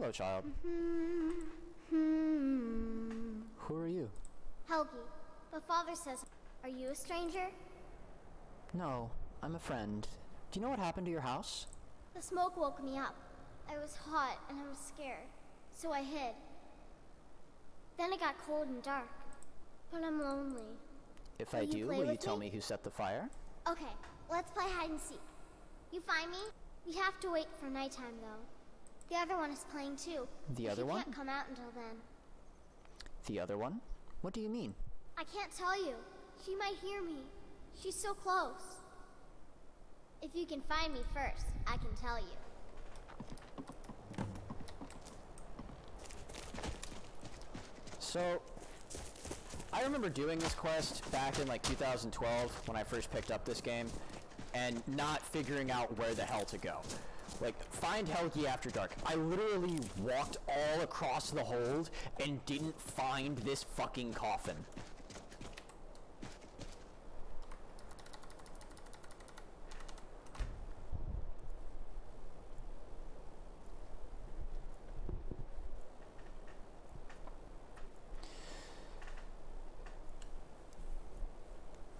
S1: Hello, child. Who are you?
S7: Helgi, but Father says, are you a stranger?
S1: No, I'm a friend. Do you know what happened to your house?
S7: The smoke woke me up. I was hot and I was scared, so I hid. Then it got cold and dark, but I'm lonely.
S1: If
S7: Will
S1: I
S7: you
S1: do,
S7: play
S1: will you
S7: with
S1: tell
S7: me?
S1: me who set the fire?
S7: Okay, let's play hide and seek. You find me? We have to wait for nighttime, though. The other one is playing too.
S1: The
S7: but
S1: other
S7: she
S1: one?
S7: can't come out until then.
S1: The other one? What do you mean?
S7: I can't tell you. She might hear me. She's so close. If you can find me first, I can tell you.
S1: So, I remember doing this quest back in like 2012 when I first picked up this game, and not figuring out where the hell to go. Like, find Helgi after dark. I literally walked all across the hold and didn't find this fucking coffin.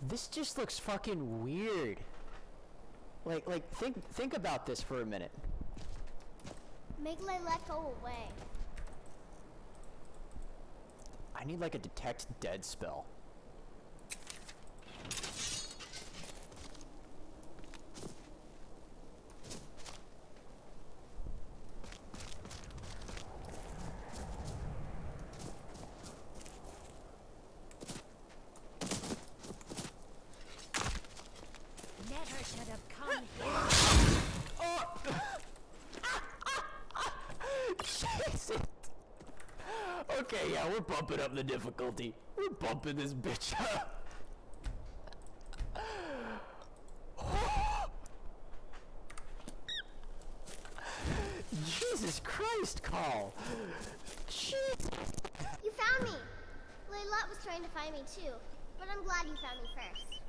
S1: This just looks fucking weird. Like think about this for a minute.
S7: Make Layla go away.
S1: I need like a detect dead spell.
S9: Never should have come
S1: Jesus. Okay, yeah, we're bumping up the difficulty. We're bumping this bitch up. Jesus Christ, Carl. Jesus.
S7: You found me! Layla was trying to find me too, but I'm glad you found me first.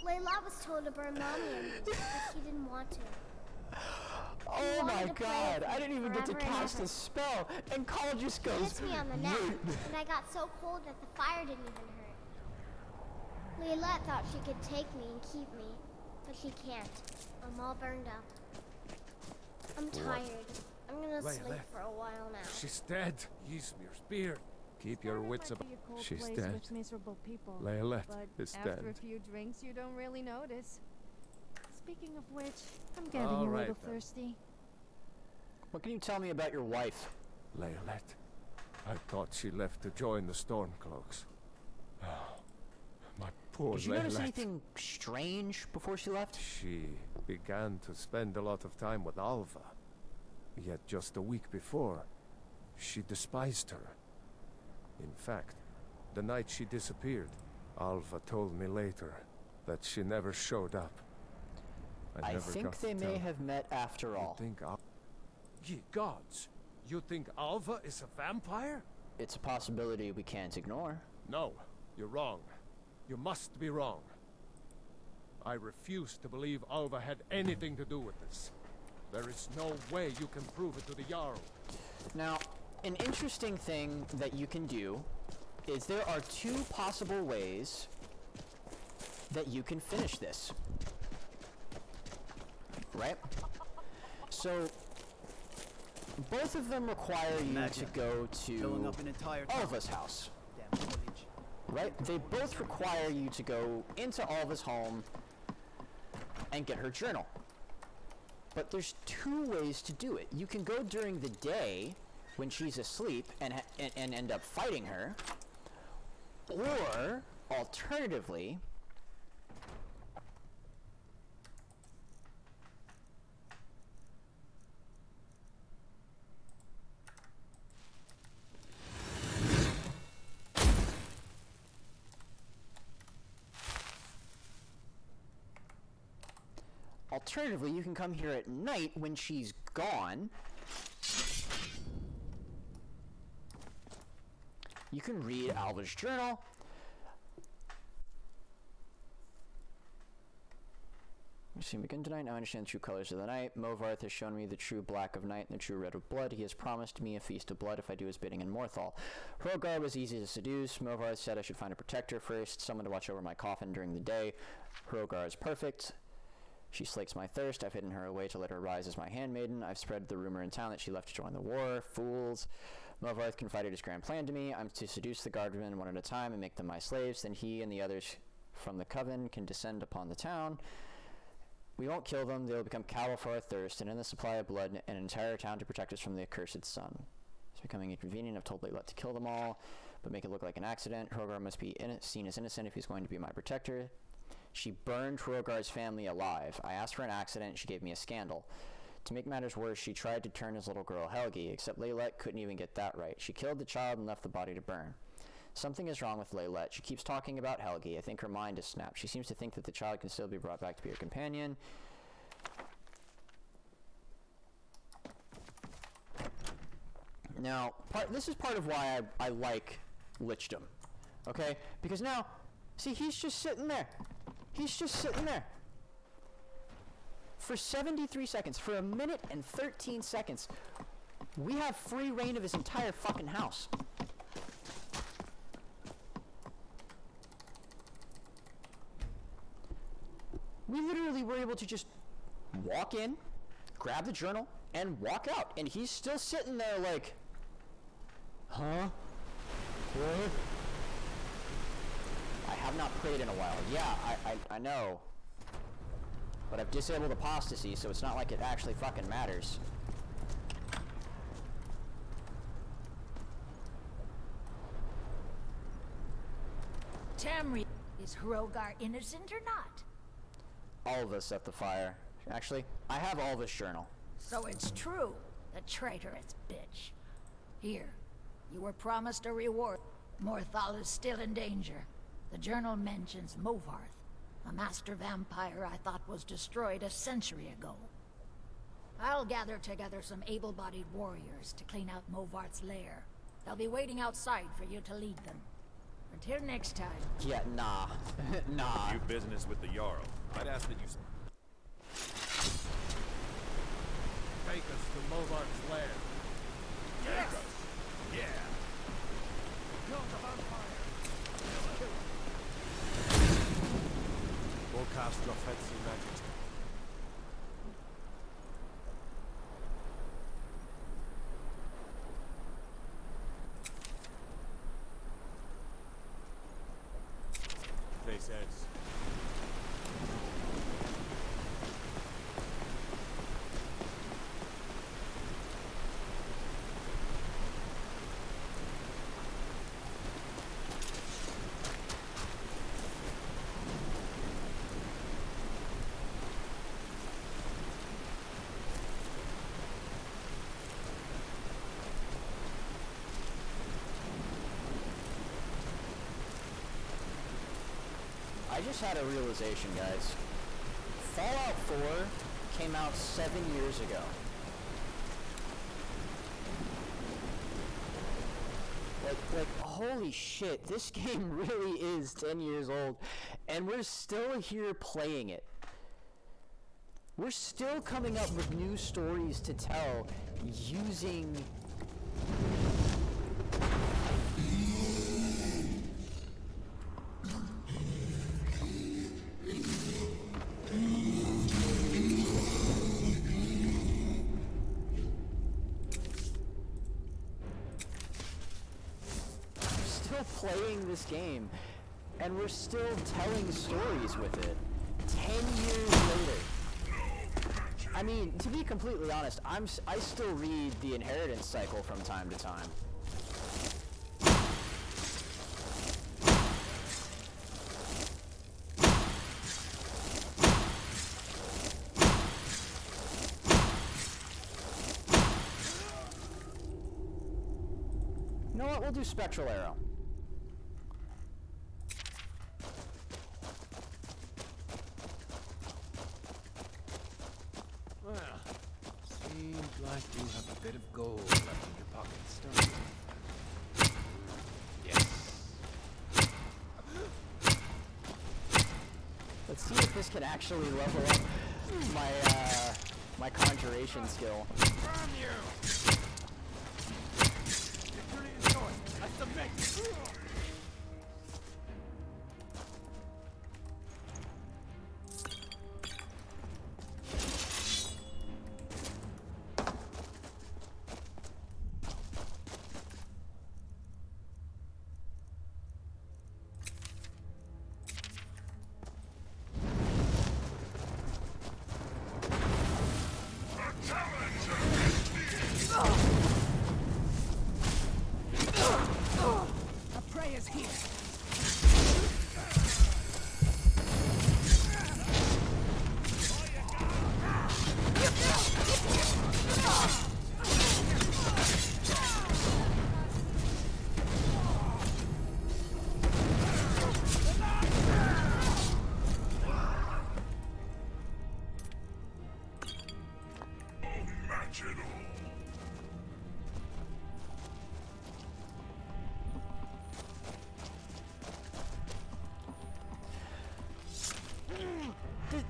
S7: Layla was told to burn Mommy and me, but she didn't want to.
S1: Oh
S7: wanted
S1: my
S7: to play
S1: God,
S7: with
S1: I
S7: me
S1: didn't even get to
S7: forever and
S1: cast
S7: ever.
S1: a spell, and Carl just
S7: She
S1: goes,
S7: hits me on the neck, and I got so cold that the fire didn't even hurt. Layla thought she could take me and keep me, but she can't. I'm all burned up. I'm tired. I'm gonna sleep
S8: Layla.
S7: for a while now.
S8: She's dead. Ysmir's beard. Keep your
S2: Skyrim
S8: wits
S2: might
S8: about.
S2: be a cold
S8: She's
S2: place
S8: dead.
S2: with miserable people,
S8: Layla
S2: but
S8: is
S2: after
S8: dead.
S2: a few drinks, you don't really notice. Speaking of which, I'm getting
S8: All
S2: a
S8: right,
S2: little
S8: then.
S2: thirsty.
S1: what can you tell me about your wife?
S8: Layla. I thought she left to join the Stormcloaks. My poor
S1: Did you notice
S8: Layla.
S1: anything strange before she left?
S8: She began to spend a lot of time with Alva. Yet just a week before, she despised her. In fact, the night she disappeared, Alva told me later that she never showed up.
S1: I
S8: never
S1: think
S8: got
S1: they
S8: to
S1: may
S8: tell.
S1: have met after all.
S8: You think Ye gods! You think Alva is a vampire?
S1: It's a possibility we can't ignore.
S8: No, you're wrong. You must be wrong. I refuse to believe Alva had anything to do with this. There is no way you can prove it to the Jarl.
S1: Now, an interesting thing that you can do is there are two possible ways that you can finish this. Right? So, both of them require you to
S5: Imagine
S1: go
S5: Filling
S1: to
S5: up an entire town.
S1: Alva's house.
S5: Damn village.
S1: Right? They both require you to go into Alva's home and get her journal. But there's two ways to do it. You can go during the day when she's asleep and end up fighting her, or alternatively, you can come here at night when she's gone. You can read Alva's journal. Soon begin tonight. Now I understand the true colors of the night. Movarth has shown me the true black of night and the true red of blood. He has promised me a feast of blood if I do his bidding in Morthal. Hrogar was easy to seduce. Movarth said I should find a protector first, someone to watch over my coffin during the day. Hrogar is perfect. She slakes my thirst. I've hidden her away to let her rise as my handmaiden. I've spread the rumor in town that she left to join the war. Fools. Movarth confided his grand plan to me. I'm to seduce the guardsmen one at a time and make them my slaves. Then he and the others from the coven can descend upon the town. We won't kill them. They will become cattle for our thirst, and in the supply of blood, an entire town to protect us from the accursed sun. It's becoming inconvenient. I've told Layla to kill them all, but make it look like an accident. Hrogar must be seen as innocent if he's going to be my protector. She burned Hrogar's family alive. I asked for an accident. She gave me a scandal. To make matters worse, she tried to turn his little girl Helgi, except Layla couldn't even get that right. She killed the child and left the body to burn. Something is wrong with Layla. She keeps talking about Helgi. I think her mind is snapped. She seems to think that the child can still be brought back to be her companion. Now, this is part of why I like Lichdom. Okay? Because now, see, he's just sitting there. He's just sitting there. For 73 seconds, for 1 minute and 13 seconds, we have free reign of his entire fucking house. We literally were able to just walk in, grab the journal, and walk out. And he's still sitting there like, huh? What? I have not prayed in a while. Yeah, I know. But I've disabled apostasy, so it's not like it actually fucking matters.
S9: Tamri, is Hrogar innocent or not?
S1: All of us set the fire. Actually, I have all this journal.
S9: So it's true, the traitorous bitch. Here, you were promised a reward. Morthal is still in danger. The journal mentions Movarth, a master vampire I thought was destroyed a century ago. I'll gather together some able-bodied warriors to clean out Movarth's lair. They'll be waiting outside for you to lead them. Until next time.
S1: Yeah, nah. Nah.
S10: Do business with the Jarl. I'd ask that you...
S8: Take us to Movarth's lair.
S10: Take us. Yeah.
S8: Kill the vampire.
S10: We'll cast your fancy magic. Face heads.
S1: I just had a realization, guys. Fallout 4 came out 7 years ago. Like, holy shit, this game really is 10 years old, and we're still here playing it. We're still coming up with new stories to tell using... playing this game, and we're still telling stories with it 10 years later. I mean, to be completely honest, I still read the Inheritance Cycle from time to time. You know what? We'll do Spectral Arrow.
S8: Well, seems like you have a bit of gold left in your pockets, don't you? Yes.
S1: Let's see if this can actually level up. my conjuration skill.
S3: Damn you! You're truly enjoying. I submit.
S9: A prey is here.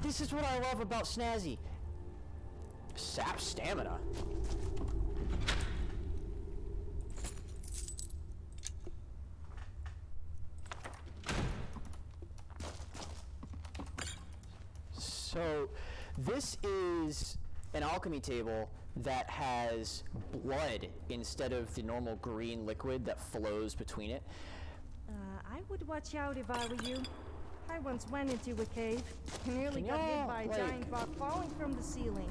S1: This is what I love about Snazzy. Sap stamina. So, this is an alchemy table that has blood instead of the normal green liquid that flows between it.
S2: I would watch out if I were you. I once went into a cave and nearly
S1: Can
S2: got hit
S1: y'all,
S2: by a
S1: like-
S2: giant rock falling from the ceiling.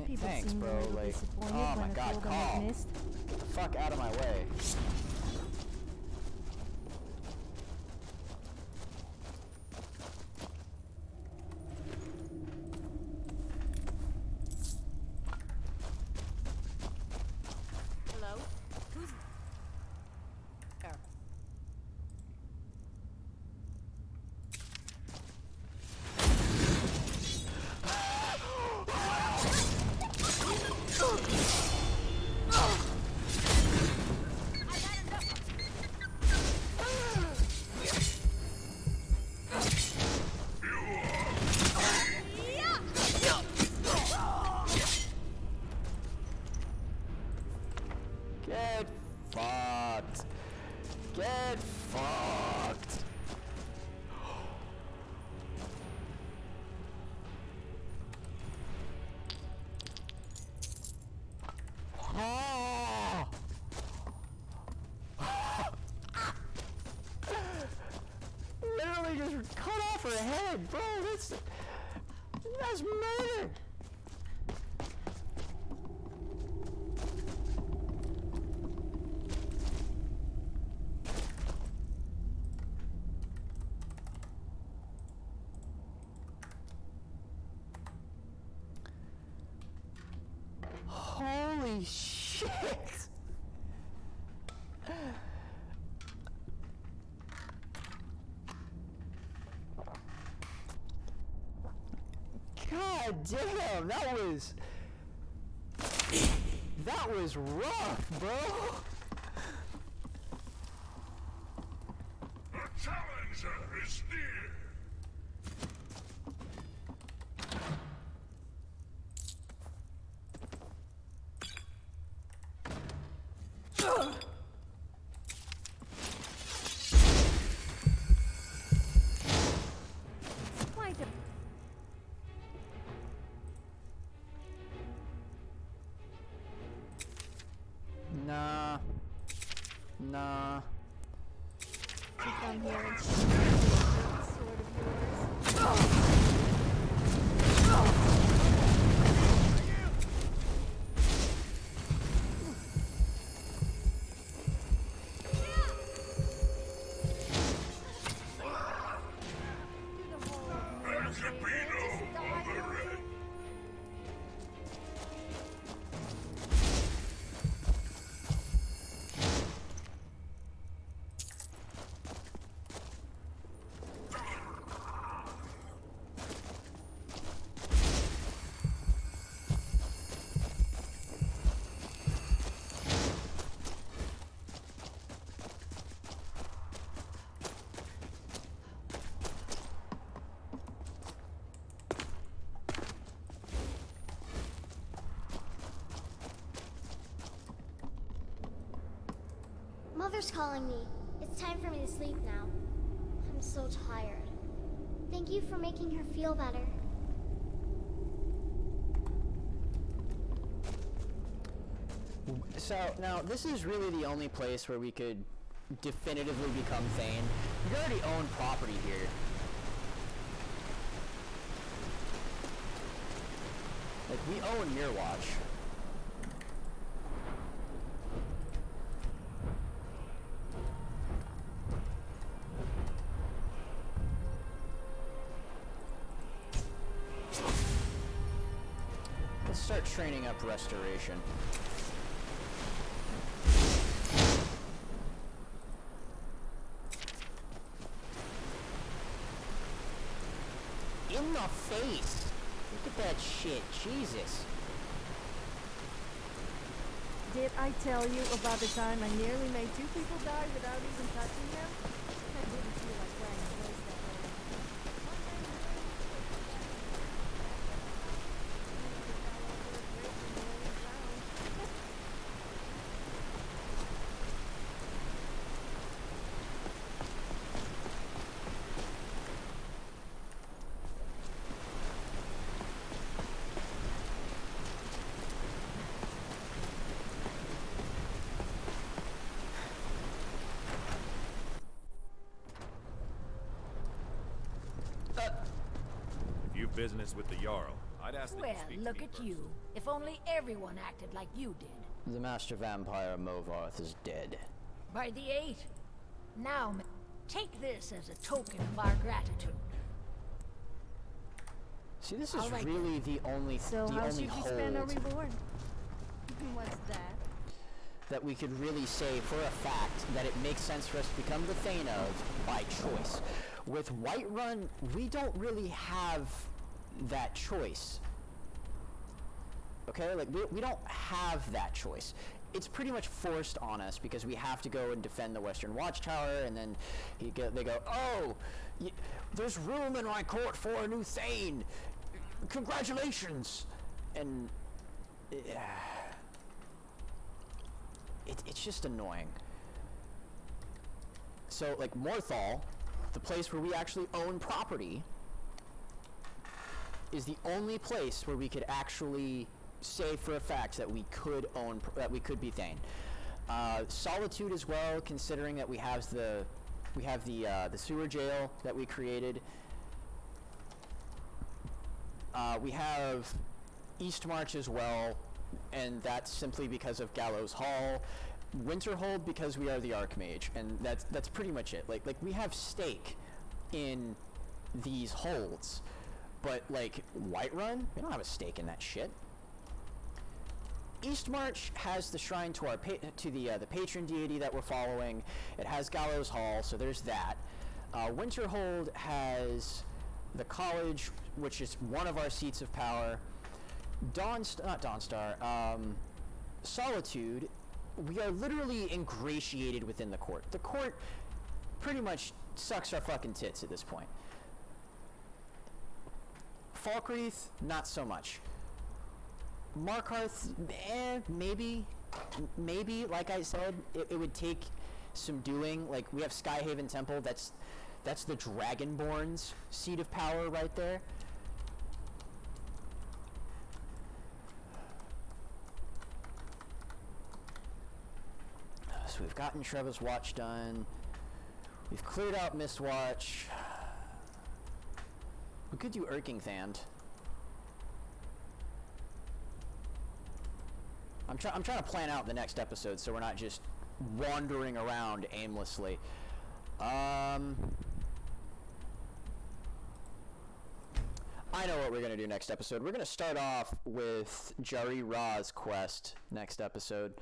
S2: People
S1: Thanks,
S2: seemed
S1: bro.
S2: a little
S1: Like,
S2: disappointed
S1: oh my
S2: when I
S1: god,
S2: told them
S1: call.
S2: it missed.
S1: Get the fuck out of my way.
S4: Hello? Who's there?
S1: Get fucked. Get fucked. Ah. Literally just cut off her head, bro. That's murder. Holy shit! God damn, that was rough, bro.
S11: The challenger is near.
S2: Why do
S1: Nah.
S7: mother's calling me. It's time for me to sleep now. I'm so tired. Thank you for making her feel better.
S1: So, now, this is really the only place where we could definitively become Thane. We already own property here. Like, we own Mirwatch. Let's start training up Restoration. In the face! Look at that shit, Jesus.
S2: Did I tell you about the time I nearly made 2 people die without even touching them? I didn't feel like playing a place that way.
S10: If you've business with the Jarl, I'd ask that you
S9: Well,
S10: speak to
S9: look
S10: me
S9: at
S10: first.
S9: you. If only everyone acted like you did.
S1: The Master Vampire Movarth is dead.
S9: By the 8. Now, take this as a token of our gratitude.
S1: See, this is
S9: All right,
S1: really the only
S2: So
S1: the
S2: how
S1: only
S2: should we spend our
S1: hold
S2: reward? What's that?
S1: that we could really say for a fact that it makes sense for us to become the Thane of by choice. With Whiterun, we don't really have that choice. Okay, like we don't have that choice. It's pretty much forced on us because we have to go and defend the Western Watchtower, and then they go, oh, there's room in my court for a new Thane. Congratulations! And it's just annoying. So, like, Morthal, the place where we actually own property, is the only place where we could actually say for a fact that we could own, that we could be Thane. Solitude as well, considering that we have the sewer jail that we created. We have Eastmarch as well, and that's simply because of Gallows Hall. Winterhold because we are the Archmage, and that's pretty much it. Like we have stake in these holds, but like Whiterun, we don't have a stake in that shit. Eastmarch has the shrine to our the patron deity that we're following. It has Gallows Hall, so there's that. Winterhold has the college, which is one of our seats of power. Solitude, we are literally ingratiated within the court. The court pretty much sucks our fucking tits at this point. Falkreath, not so much. Markarth, maybe, like I said, it would take some doing. Like, we have Skyhaven Temple, that's the Dragonborn's seat of power right there. So we've gotten Trevor's Watch done. We've cleared out Mistwatch. We could do Erkingthand. I'm trying to plan out the next episode so we're not just wandering around aimlessly. I know what we're going to do next episode. We're going to start off with Jari Ra's quest next episode.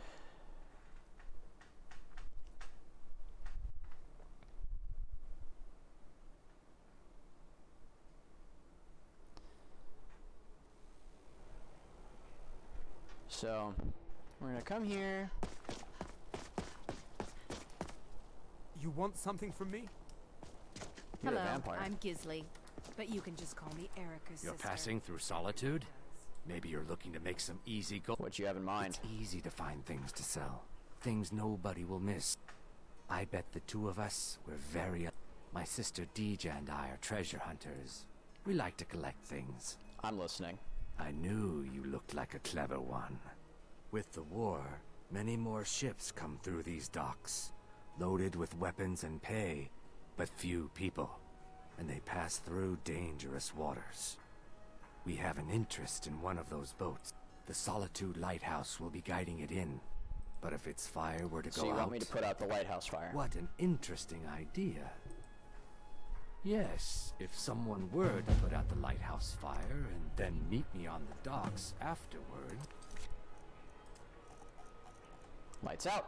S1: So, we're going to come here.
S12: You want something from me?
S1: You're
S13: Hello,
S1: a vampire.
S13: I'm Gisley, but you can just call me Erica's
S5: You're
S13: sister.
S5: passing through Solitude? Maybe you're looking to make some easy gold.
S1: What you have in mind?
S5: It's easy to find things to sell. Things nobody will miss. I bet the two of us were very... My sister Deja and I are treasure hunters. We like to collect things.
S1: I'm listening.
S5: I knew you looked like a clever one. With the war, many more ships come through these docks, loaded with weapons and pay, but few people, and they pass through dangerous waters. We have an interest in one of those boats. The Solitude Lighthouse will be guiding it in, but if its fire were to go out...
S1: So you want me to put out the lighthouse fire?
S5: What an interesting idea. Yes, if someone were to put out the lighthouse fire and then meet me on the docks afterward...
S1: Lights out.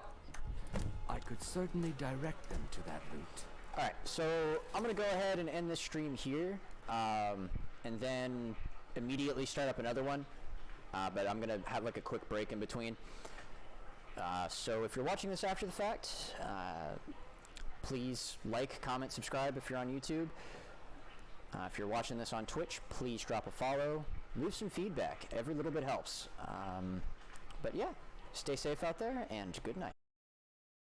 S5: I could certainly direct them to that route.
S1: Alright, so I'm gonna go ahead and end this stream here, and then immediately start up another one, but I'm gonna have like a quick break in between. So if you're watching this after the fact, please like, comment, subscribe if you're on YouTube. If you're watching this on Twitch, please drop a follow, leave some feedback. Every little bit helps. But yeah, stay safe out there, and good night.